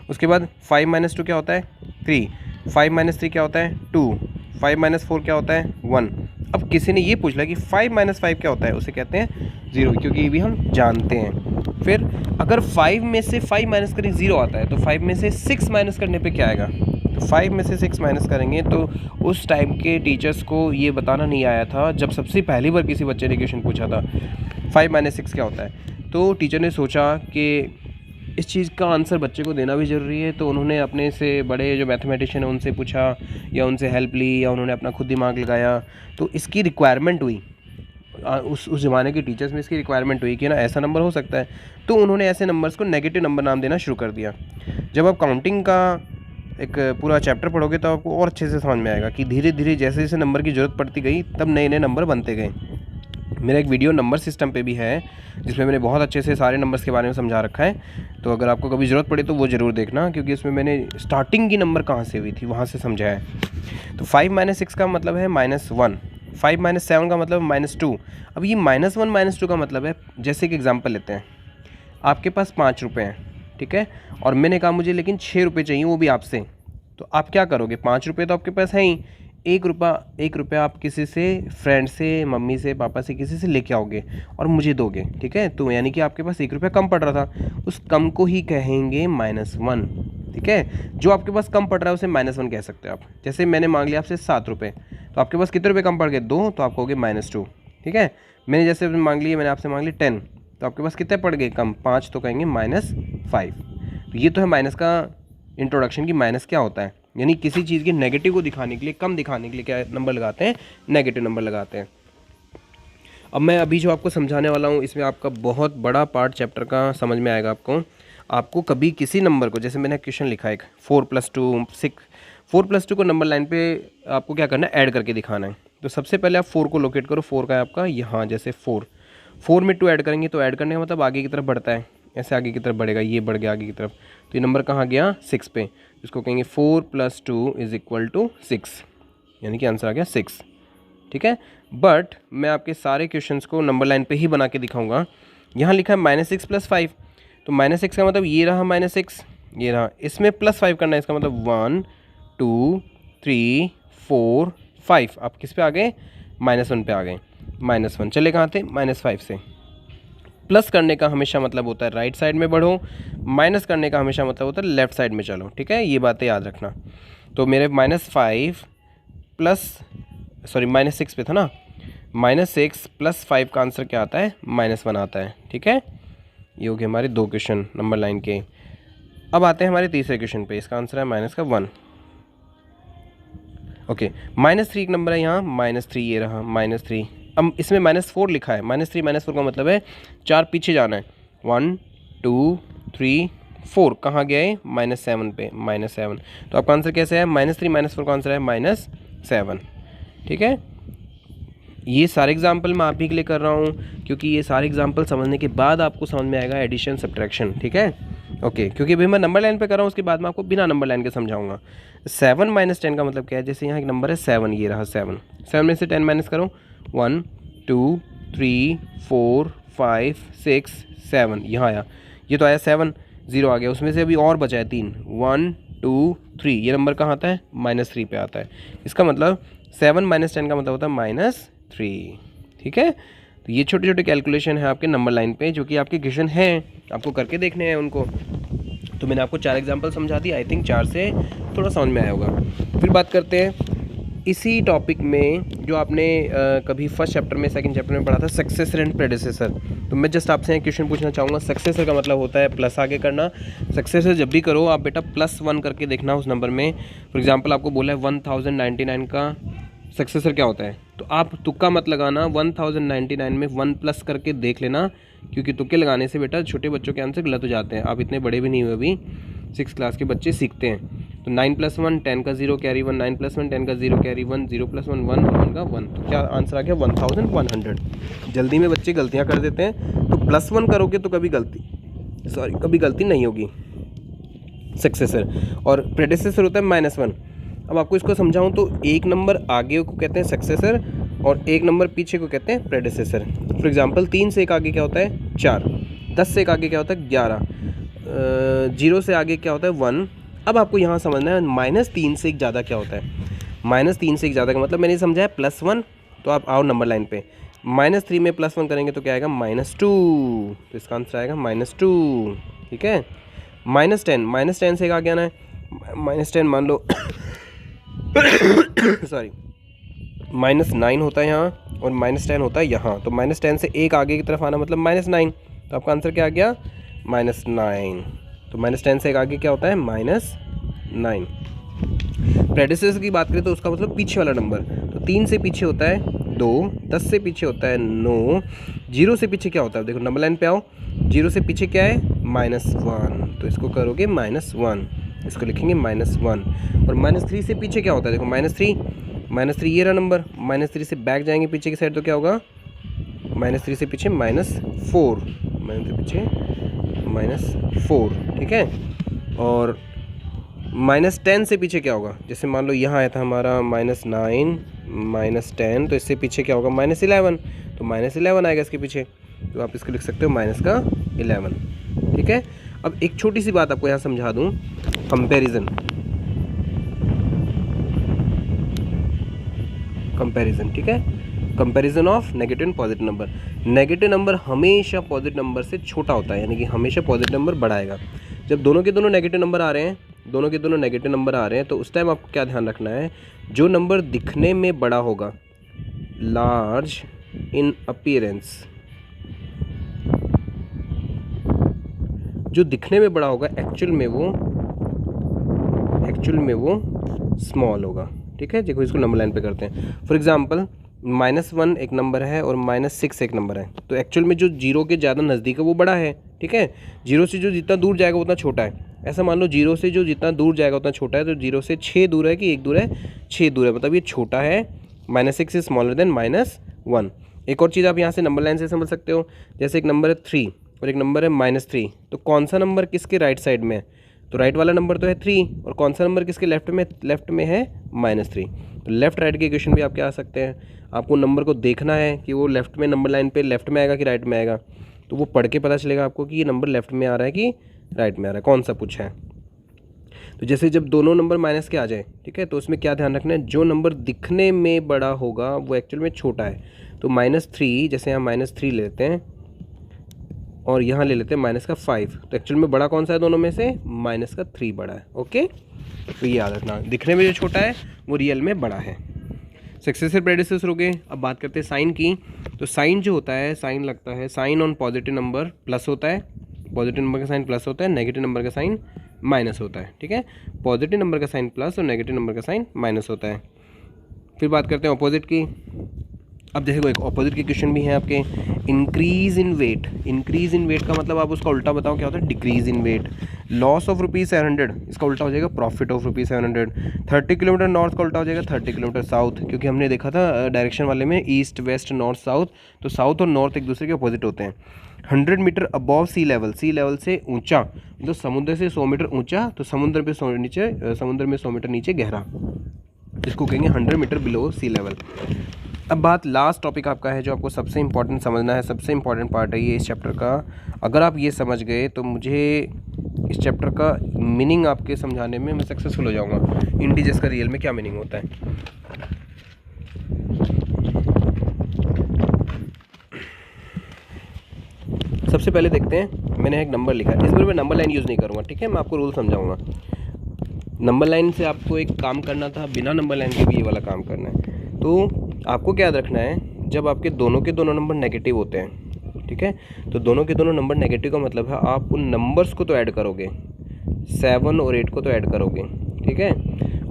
उसके बाद 5 - 2 क्या होता है? 3। 5 - 3 क्या होता है? 2। 5 - 4 क्या होता है? 1। अब किसी ने ये पूछ लिया कि 5 - 5 क्या होता है? उसे कहते हैं 0, क्योंकि ये भी हम जानते हैं। फिर अगर 5 में से 5 माइनस करें 0 आता है, तो 5 में से 6 माइनस करने पे क्या आएगा? तो 5 में से 6 माइनस करेंगे। तो उस टाइम के टीचर्स को ये बताना नहीं आया था, जब सबसे पहली बार किसी बच्चे ने क्वेश्चन पूछा था 5 - 6 क्या होता है। तो टीचर ने सोचा कि इस चीज़ का आंसर बच्चे को देना भी ज़रूरी है, तो उन्होंने अपने से बड़े जो मैथमेटिशियन है उनसे पूछा, या उनसे हेल्प ली, या उन्होंने अपना खुद दिमाग लगाया। तो इसकी रिक्वायरमेंट हुई, उस ज़माने के टीचर्स में इसकी रिक्वायरमेंट हुई कि ना ऐसा नंबर हो सकता है। तो उन्होंने ऐसे नंबर्स को नेगेटिव नंबर नाम देना शुरू कर दिया। जब आप काउंटिंग का एक पूरा चैप्टर पढ़ोगे तो आपको और अच्छे से समझ में आएगा कि धीरे धीरे जैसे जैसे नंबर की ज़रूरत पड़ती गई तब नए नए नंबर बनते गए। मेरा एक वीडियो नंबर सिस्टम पे भी है जिसमें मैंने बहुत अच्छे से सारे नंबर्स के बारे में समझा रखा है। तो अगर आपको कभी ज़रूरत पड़े तो वो ज़रूर देखना, क्योंकि उसमें मैंने स्टार्टिंग की नंबर कहाँ से हुई थी वहाँ से समझाया है। तो 5 - 6 का मतलब है -1, 5 - 7 का मतलब -2। अब ये -1 -2 का मतलब है, जैसे एक एग्जांपल लेते हैं, आपके पास 5 रुपये हैं, ठीक है, और मैंने कहा मुझे लेकिन 6 रुपये चाहिए, वो भी आपसे। तो आप क्या करोगे? 5 रुपये तो आपके पास है ही, 1 रुपया आप किसी से, फ्रेंड से, मम्मी से, पापा से, किसी से लेके आओगे और मुझे दोगे, ठीक है। तो यानी कि आपके पास 1 रुपया कम पड़ रहा था, उस कम को ही कहेंगे -1, ठीक है। जो आपके पास कम पड़ रहा है उसे -1 कह सकते हो आप। जैसे मैंने मांग लिया आपसे 7 रुपये, तो आपके पास कितने रुपये कम पड़ गए? 2, तो आप कहोगे -2, ठीक है। मैंने जैसे मांग लिए, मैंने आपसे मांग ली 10, तो आपके पास कितने पड़ गए कम? 5, तो कहेंगे -5। तो ये तो है माइनस का इंट्रोडक्शन की माइनस क्या होता है, यानी किसी चीज़ के नेगेटिव को दिखाने के लिए, कम दिखाने के लिए क्या नंबर लगाते हैं? नेगेटिव नंबर लगाते हैं। अब मैं अभी जो आपको समझाने वाला हूँ इसमें आपका बहुत बड़ा पार्ट चैप्टर का समझ में आएगा आपको कभी किसी नंबर को, जैसे मैंने क्वेश्चन लिखा है 4 + 2 6, 4 + 2 को नंबर लाइन पे आपको क्या करना है? ऐड करके दिखाना है। तो सबसे पहले आप 4 को लोकेट करो, 4 का है आपका यहाँ, जैसे 4 में 2 ऐड करेंगे तो ऐड करने का मतलब आगे की तरफ बढ़ता है, ऐसे आगे की तरफ बढ़ेगा, ये बढ़ गया आगे की तरफ, तो ये नंबर कहाँ गया 6 पे, इसको कहेंगे 4 + 2 = 6, यानी कि आंसर आ गया 6। ठीक है, बट मैं आपके सारे क्वेश्चंस को नंबर लाइन पे ही बना के दिखाऊंगा। यहाँ लिखा है -6 + 5, तो -6 का मतलब ये रहा -6, ये रहा, इसमें +5 करना है, इसका मतलब 1 2 3 4 5, आप किस पे आ गए, -1 पे आ गए, -1 चले कहाँ थे, -5 से। प्लस करने का हमेशा मतलब होता है राइट साइड में बढ़ो, माइनस करने का हमेशा मतलब होता है लेफ्ट साइड में चलो। ठीक है, ये बातें याद रखना। तो मेरे -5 प्लस -6 पे था ना, -6 + 5 का आंसर क्या आता है, -1 आता है। ठीक है, ये हो गए हमारे 2 क्वेश्चन नंबर लाइन के। अब आते हैं हमारे तीसरे क्वेश्चन पे, इसका आंसर है -1। ओके, -3 एक नंबर है यहाँ, -3 ये रहा, -3। अब इसमें -4 लिखा है, -3 -4 का मतलब है 4 पीछे जाना है, 1 2 3 4, कहाँ गया है, -7 पे, -7। तो आपका आंसर कैसे है, -3 -4 का आंसर है -7। ठीक है, ये सारे एग्जाम्पल मैं आप ही के लिए कर रहा हूँ, क्योंकि ये सारे एग्जाम्पल समझने के बाद आपको समझ में आएगा एडिशन सब्ट्रैक्शन। ठीक है, ओके, क्योंकि अभी मैं नंबर लाइन पे कर रहा हूँ, उसके बाद मैं आपको बिना नंबर लाइन के समझाऊंगा। 7 - 10 का मतलब क्या है, जैसे यहाँ एक नंबर है 7, ये रहा 7 में से 10 माइनस करो, 1 2 3 4 5 6 7, यहाँ आया, ये तो आया 7, 0 आ गया, उसमें से अभी और बचा है 3, 1 2 3, ये नंबर कहाँ आता है, -3 पे आता है। इसका मतलब 7 - 10 का मतलब होता है -3। ठीक है, तो ये छोटे छोटे कैलकुलेशन है आपके नंबर लाइन पे, जो कि आपके क्वेश्चन हैं, आपको करके देखने हैं उनको। तो मैंने आपको 4 एग्जांपल समझा दिया, आई थिंक 4 से थोड़ा समझ में आया होगा। फिर बात करते हैं इसी टॉपिक में जो आपने कभी फर्स्ट चैप्टर में, सेकंड चैप्टर में पढ़ा था, सक्सेसर एंड प्रेडिसेसर। तो मैं जस्ट आपसे एक क्वेश्चन पूछना चाहूँगा। सक्सेसर का मतलब होता है प्लस आगे करना। सक्सेसर जब भी करो आप बेटा +1 करके देखना उस नंबर में। फॉर एग्जांपल आपको बोला है 1099 का सक्सेसर क्या होता है, तो आप तुक्का मत लगाना, 1099 में 1 प्लस करके देख लेना, क्योंकि तुक्के लगाने से बेटा छोटे बच्चों के आंसर गलत हो जाते हैं। आप इतने बड़े भी नहीं हुए अभी, 6 क्लास के बच्चे सीखते हैं। तो 9 + 1 10 का 0 कैरी 1, 9 + 1 10 का 0 कैरी 1, 0 + 1 1 और 1 का 1, तो क्या आंसर आ गया 1100। जल्दी में बच्चे गलतियाँ कर देते हैं, तो +1 करोगे तो कभी गलती नहीं होगी। सक्सेसर और प्रेडिसेसर होता है -1। अब आपको इसको समझाऊं तो एक नंबर आगे को कहते हैं सक्सेसर और एक नंबर पीछे को कहते हैं प्रेडिसेसर। फॉर एग्जांपल 3 से एक आगे क्या होता है 4, 10 से एक आगे क्या होता है 11, 0 से आगे क्या होता है 1। अब आपको यहाँ समझना है -3 से एक ज़्यादा क्या होता है। -3 से एक ज़्यादा का मतलब मैंने समझाया +1, तो आप आओ नंबर लाइन पे। -3 में +1 करेंगे तो क्या आएगा -2, तो इसका आंसर आएगा -2। ठीक है, -10 से एक आगे आना है, -10 मान लो सॉरी -9 होता है यहाँ और -10 होता है यहाँ, तो -10 से एक आगे की तरफ आना मतलब -9, तो आपका आंसर क्या आ गया -9। तो -10 से एक आगे क्या होता है -9। प्रेडिसेसर की बात करें तो उसका मतलब पीछे वाला नंबर, तो 3 से पीछे होता है 2, 10 से पीछे होता है 9, 0 से पीछे क्या होता है, देखो नंबर लाइन पे आओ, 0 से पीछे क्या है -1, तो इसको करोगे -1, इसको लिखेंगे -1। और -3 से पीछे क्या होता है, देखो -3 ये रहा नंबर, -3 से बैक जाएंगे पीछे की साइड तो क्या होगा, -3 से पीछे -4, -4। ठीक है, और -10 से पीछे क्या होगा, जैसे मान लो यहाँ आया था हमारा -9 -10, तो इससे पीछे क्या होगा -11, तो -11 आएगा इसके पीछे, तो आप इसको लिख सकते हो -11। ठीक है, अब एक छोटी सी बात आपको यहाँ समझा दूँ, कंपैरिजन। ठीक है, comparison of negative and positive number. Negative number हमेशा पॉजिटिव नंबर से छोटा होता है, यानी कि हमेशा पॉजिटिव नंबर बढ़ाएगा। जब दोनों के दोनों नेगेटिव नंबर आ रहे हैं, तो उस टाइम आपको क्या ध्यान रखना है, जो नंबर दिखने में बड़ा होगा, लार्ज इन अपीयरेंस, जो दिखने में बड़ा होगा एक्चुअल में वो स्मॉल होगा। ठीक है, देखो इसको नंबर लाइन पे करते हैं। फॉर एग्जांपल -1 एक नंबर है और -6 एक नंबर है, तो एक्चुअल में जो 0 के ज़्यादा नज़दीक है वो बड़ा है। ठीक है, 0 से जो जितना दूर जाएगा उतना छोटा है। ऐसा मान लो 0 से जो जितना दूर जाएगा उतना छोटा है, तो 0 से 6 दूर है कि 1 दूर है, 6 दूर है, मतलब ये छोटा है -6 इज स्मॉलर देन -1। एक और चीज़ आप यहाँ से नंबर लाइन से समझ सकते हो, जैसे एक नंबर है 3 और एक नंबर है -3, तो कौन सा नंबर किसके राइट साइड में है? तो राइट वाला नंबर तो है 3, और कौन सा नंबर किसके लेफ्ट में है -3। तो लेफ्ट राइट के इक्वेशन भी आपके आ सकते हैं। आपको नंबर को देखना है कि वो लेफ्ट में नंबर लाइन पे लेफ्ट में आएगा कि राइट में आएगा, तो वो पढ़ के पता चलेगा आपको कि ये नंबर लेफ्ट में आ रहा है कि राइट में आ रहा है, कौन सा पूछा है। तो जैसे जब दोनों नंबर माइनस के आ जाए, ठीक है, तो उसमें क्या ध्यान रखना है, जो नंबर दिखने में बड़ा होगा वो एक्चुअल में छोटा है। तो -3, जैसे यहाँ -3 लेते हैं और यहाँ ले लेते हैं -5, तो एक्चुअल में बड़ा कौन सा है दोनों में से? -3 बड़ा है। ओके, तो ये याद रखना, दिखने में जो छोटा है वो रियल में बड़ा है। सक्सेसिव प्रेडिसेसर हो गए। अब बात करते हैं साइन की। तो साइन जो होता है, साइन लगता है, sign on positive number plus होता है, पॉजिटिव नंबर का साइन प्लस होता है, नेगेटिव नंबर का साइन माइनस होता है। ठीक है, पॉजिटिव नंबर का साइन प्लस और नेगेटिव नंबर का साइन माइनस होता है। फिर बात करते हैं ऑपोजिट की। अब देखो एक ऑपोजिट की क्वेश्चन भी है आपके, increase in weight. Increase in weight का मतलब आप उसका उल्टा बताओ क्या होता है? Decrease in weight. Loss of ₹700, इसका उल्टा हो जाएगा प्रॉफिट ऑफ ₹700। 30 किलोमीटर नॉर्थ का उल्टा हो जाएगा 30 किलोमीटर साउथ, क्योंकि हमने देखा था डायरेक्शन वाले में ईस्ट वेस्ट नॉर्थ साउथ, तो साउथ और नॉर्थ एक दूसरे के अपोजिट होते हैं। 100 मीटर अबव सी लेवल, सी लेवल से ऊंचा, मतलब समुद्र से 100 मीटर ऊंचा, तो समुद्र में 100 मीटर नीचे गहरा, इसको कहेंगे 100 मीटर बिलो सी लेवल। अब बात लास्ट टॉपिक आपका है जो आपको सबसे इंपॉर्टेंट समझना है, सबसे इंपॉर्टेंट पार्ट है ये इस चैप्टर का। अगर आप ये समझ गए तो मुझे इस चैप्टर का मीनिंग आपके समझाने में मैं सक्सेसफुल हो जाऊंगा। इंटीजर्स का रियल में क्या मीनिंग होता है। सबसे पहले देखते हैं, मैंने एक नंबर लिखा है, इस बार मैं नंबर लाइन यूज़ नहीं करूँगा, ठीक है, मैं आपको रूल समझाऊंगा। नंबर लाइन से आपको एक काम करना था, बिना नंबर लाइन के भी ये वाला काम करना है। तो आपको क्या याद रखना है, जब आपके दोनों के दोनों नंबर नेगेटिव होते हैं, ठीक है, तो दोनों के दोनों नंबर नेगेटिव का मतलब है आप उन नंबर्स को तो ऐड करोगे, 7 और 8 को तो ऐड करोगे, ठीक है,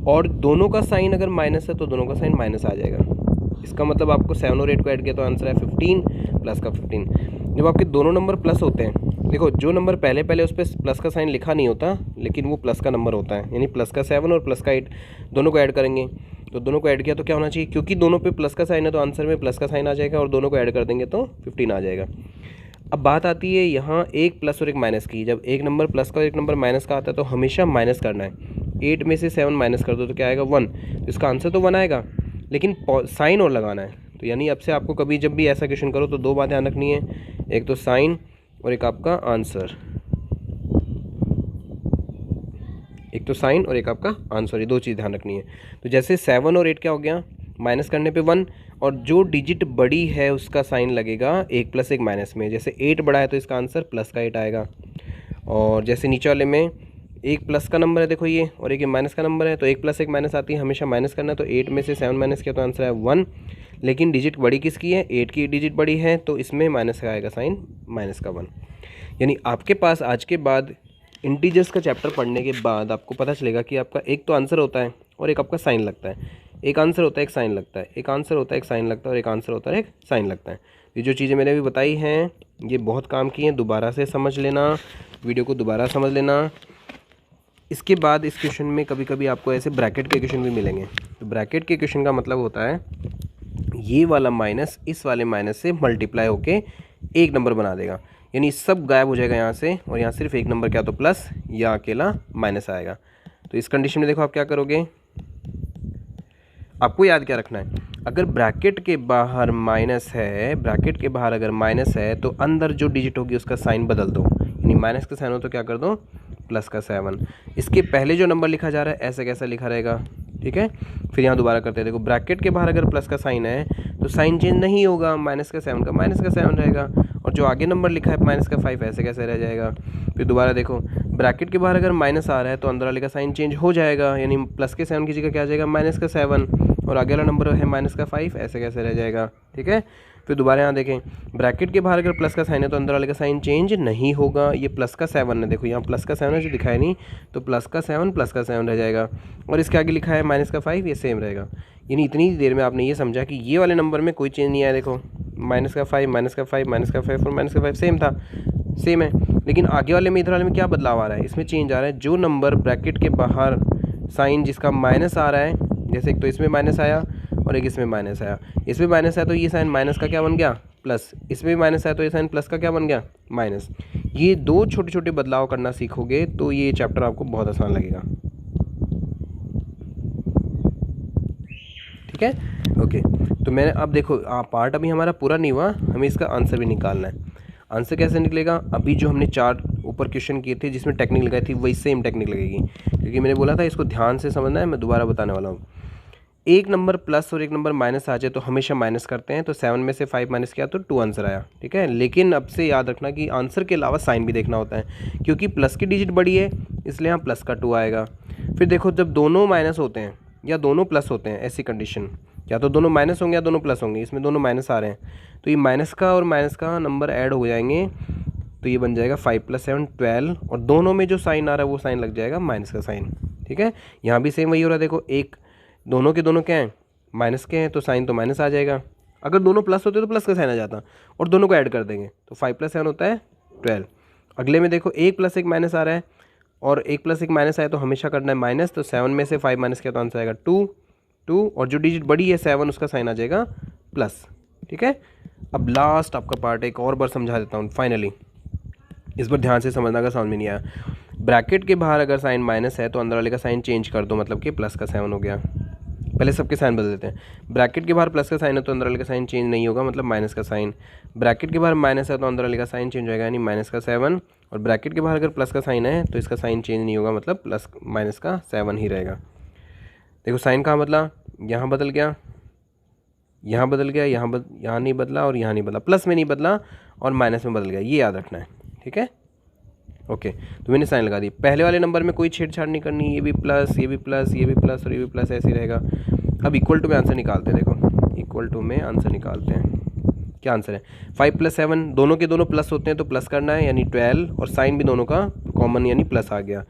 और दोनों का साइन अगर माइनस है तो दोनों का साइन माइनस आ जाएगा। इसका मतलब आपको 7 और 8 को ऐड किया तो आंसर है 15 प्लस का 15। जब आपके दोनों नंबर प्लस होते हैं, देखो जो नंबर पहले उस पर प्लस का साइन लिखा नहीं होता, लेकिन वो प्लस का नंबर होता है, यानी प्लस का 7 और प्लस का 8 दोनों को ऐड करेंगे, तो दोनों को ऐड किया तो क्या होना चाहिए, क्योंकि दोनों पे प्लस का साइन है तो आंसर में प्लस का साइन आ जाएगा, और दोनों को ऐड कर देंगे तो 15 आ जाएगा। अब बात आती है यहाँ एक प्लस और एक माइनस की। जब एक नंबर प्लस का और एक नंबर माइनस का आता है तो हमेशा माइनस करना है। 8 में से 7 माइनस कर दो तो क्या आएगा? 1। तो इसका आंसर तो 1 आएगा, लेकिन साइन और लगाना है। तो यानी अब से आपको कभी जब भी ऐसा क्वेश्चन करो तो 2 बात ध्यान रखनी है, एक तो साइन और एक आपका आंसर, एक तो साइन और एक आपका आंसर, ये 2 चीज़ ध्यान रखनी है। तो जैसे 7 और 8 क्या हो गया, माइनस करने पे 1, और जो डिजिट बड़ी है उसका साइन लगेगा 1 प्लस 1 माइनस में। जैसे 8 बड़ा है तो इसका आंसर प्लस का 8 आएगा। और जैसे नीचे वाले में एक प्लस का नंबर है, देखो ये, और एक माइनस का नंबर है, तो 1 प्लस 1 माइनस आती है, हमेशा माइनस करना है। तो 8 में से 7 माइनस किया तो आंसर है 1, लेकिन डिजिट बड़ी किसकी है? 8 की डिजिट बड़ी है, तो इसमें माइनस का आएगा साइन, माइनस का 1। यानी आपके पास आज के बाद इंटीजर्स का चैप्टर पढ़ने के बाद आपको पता चलेगा कि आपका एक तो आंसर होता है और एक आपका साइन लगता है, एक आंसर होता है एक साइन लगता है, एक आंसर होता है एक साइन लगता है, और एक आंसर होता है एक साइन लगता है। ये जो चीज़ें मैंने अभी बताई हैं ये बहुत काम की हैं, दोबारा से समझ लेना, वीडियो को दोबारा समझ लेना। इसके बाद इस क्वेश्चन में कभी कभी आपको ऐसे ब्रैकेट के क्वेश्चन भी मिलेंगे। तो ब्रैकेट के क्वेश्चन का मतलब होता है ये वाला माइनस इस वाले माइनस से मल्टीप्लाई होके एक नंबर बना देगा, यानी सब गायब हो जाएगा यहाँ से, और यहाँ सिर्फ एक नंबर क्या तो प्लस या अकेला माइनस आएगा। तो इस कंडीशन में देखो आप क्या करोगे, आपको याद क्या रखना है, अगर ब्रैकेट के बाहर माइनस है, ब्रैकेट के बाहर अगर माइनस है तो अंदर जो डिजिट होगी उसका साइन बदल दो, यानी माइनस का साइन हो तो क्या कर दो? प्लस का 7। इसके पहले जो नंबर लिखा जा रहा है ऐसा कैसा लिखा रहेगा, ठीक है। फिर यहाँ दोबारा करते हैं, देखो ब्रैकेट के बाहर अगर प्लस का साइन है तो साइन चेंज नहीं होगा, माइनस का 7 का माइनस का 7 रहेगा, और जो आगे नंबर लिखा है माइनस का 5 ऐसे कैसे रह जाएगा। फिर दोबारा देखो, ब्रैकेट के बाहर अगर माइनस आ रहा है तो अंदर वाले का साइन चेंज हो जाएगा, यानी प्लस के 7 की जगह क्या आ जाएगा? माइनस का 7, और आगे वाला नंबर है माइनस का 5 ऐसे कैसे रह जाएगा, ठीक है। फिर दोबारा यहाँ देखें, ब्रैकेट के बाहर अगर प्लस का साइन है तो अंदर वाले का साइन चेंज नहीं होगा, ये प्लस का 7 है, देखो यहाँ प्लस का 7 है जो दिखाया नहीं, तो प्लस का 7 रह जाएगा, और इसके आगे लिखा है माइनस का 5, ये सेम रहेगा। यानी इतनी देर में आपने ये समझा कि ये वाले नंबर में कोई चेंज नहीं आया, देखो माइनस का 5 माइनस का 5 माइनस का 5 और माइनस का 5 सेम था, सेम है, लेकिन आगे वाले में इधर वाले में क्या बदलाव आ रहा है? इसमें चेंज आ रहा है, जो नंबर ब्रैकेट के बाहर साइन जिसका माइनस आ रहा है, जैसे एक तो इसमें माइनस आया और एक इसमें माइनस आया, इसमें माइनस आया तो ये साइन माइनस का क्या बन गया प्लस, इसमें भी माइनस आया तो ये साइन प्लस का क्या बन गया माइनस। ये दो छोटे छोटे बदलाव करना सीखोगे तो ये चैप्टर आपको बहुत आसान लगेगा। ठीक है, ओके। तो मैंने अब देखो पार्ट अभी हमारा पूरा नहीं हुआ, हमें इसका आंसर भी निकालना है। आंसर कैसे निकलेगा, अभी जो हमने 4 ऊपर क्वेश्चन किए थे जिसमें टेक्निक लगाई थी वही सेम टेक्निक लगेगी, क्योंकि मैंने बोला था इसको ध्यान से समझना है, मैं दोबारा बताने वाला हूँ। एक नंबर प्लस और एक नंबर माइनस आ जाए तो हमेशा माइनस करते हैं, तो 7 में से 5 माइनस किया तो 2 आंसर आया। ठीक है, लेकिन अब से याद रखना कि आंसर के अलावा साइन भी देखना होता है, क्योंकि प्लस की डिजिट बड़ी है इसलिए यहाँ प्लस का 2 आएगा। फिर देखो जब दोनों माइनस होते हैं या दोनों प्लस होते हैं, ऐसी कंडीशन या तो दोनों माइनस होंगे या दोनों प्लस होंगे, इसमें दोनों माइनस आ रहे हैं तो ये माइनस का और माइनस का नंबर ऐड हो जाएंगे, तो ये बन जाएगा 5 + 7 12, और दोनों में जो साइन आ रहा है वो साइन लग जाएगा माइनस का साइन। ठीक है, यहाँ भी सेम वही हो रहा है, देखो एक दोनों के दोनों क्या हैं माइनस के हैं तो साइन तो माइनस आ जाएगा, अगर दोनों प्लस होते तो प्लस का साइन आ जाता, और दोनों को ऐड कर देंगे तो 5 + 7 होता है 12। अगले में देखो 1 + 1 माइनस आ रहा है, और 1 + 1 माइनस आया तो हमेशा करना है माइनस, तो 7 में से 5 माइनस किया तो आंसर आएगा 2, और जो डिजिट बड़ी है 7 उसका साइन आ जाएगा प्लस। ठीक है, अब लास्ट आपका पार्ट एक और बार समझा देता हूँ फाइनली, इस पर ध्यान से समझना अगर समझ में नहीं आया। ब्रैकेट के बाहर अगर साइन माइनस है तो अंदर वाले का साइन चेंज कर दो, मतलब कि प्लस का 7 हो गया। पहले सबके साइन बदल देते हैं, ब्रैकेट के बाहर प्लस का साइन है तो अंदर वाले का साइन चेंज नहीं होगा, मतलब माइनस का साइन। ब्रैकेट के बाहर माइनस है तो अंदर वाले का साइन चेंज होगा, यानी माइनस का 7, और ब्रैकेट के बाहर अगर प्लस का साइन है तो इसका साइन चेंज नहीं होगा, मतलब प्लस माइनस का 7 ही रहेगा। देखो साइन कहाँ बदला, यहाँ बदल गया, यहाँ बदल गया, यहाँ नहीं बदला और यहाँ नहीं बदला, प्लस में नहीं बदला और माइनस में बदल गया, ये याद रखना है। ठीक है, ओके। तो मैंने साइन लगा दी, पहले वाले नंबर में कोई छेड़छाड़ नहीं करनी, ये भी प्लस ये भी प्लस ये भी प्लस और ये भी प्लस, ऐसे ही रहेगा। अब इक्वल टू में आंसर निकालते हैं, देखो इक्वल टू में आंसर निकालते हैं, क्या आंसर है 5 + 7, दोनों के दोनों प्लस होते हैं तो प्लस करना है, यानी 12, और साइन भी दोनों का कॉमन यानी प्लस आ गया।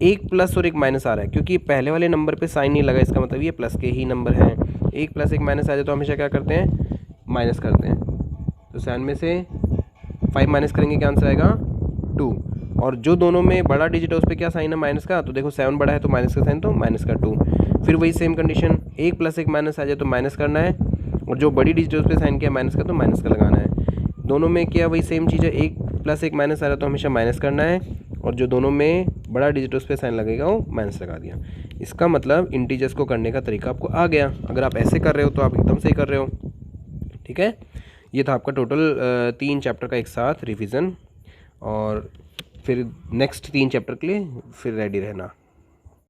एक प्लस और एक माइनस आ रहा है, क्योंकि पहले वाले नंबर पे साइन नहीं लगा, इसका मतलब ये प्लस के ही नंबर हैं। 1 + 1 माइनस आ जाए तो हमेशा क्या करते हैं माइनस करते हैं, तो 7 में से 5 माइनस करेंगे क्या आंसर आएगा 2, और जो दोनों में बड़ा डिजिट है उस पर क्या साइन है माइनस का, तो देखो 7 बड़ा है तो माइनस का साइन, तो माइनस का 2। फिर वही सेम कंडीशन, 1 + 1 माइनस आ जाए तो माइनस करना है, और जो बड़ी डिजिट है उस पर साइन किया माइनस का तो माइनस का लगाना है। दोनों में क्या वही सेम चीज़ है, 1 + 1 माइनस आ रहा है तो हमेशा माइनस करना है, और जो दोनों में बड़ा डिजिट उस पर साइन लगेगा वो माइनस लगा दिया। इसका मतलब इंटीजर्स को करने का तरीका आपको आ गया, अगर आप ऐसे कर रहे हो तो आप एकदम सही कर रहे हो। ठीक है, ये था आपका टोटल 3 चैप्टर का एक साथ रिवीजन, और फिर नेक्स्ट 3 चैप्टर के लिए फिर रेडी रहना।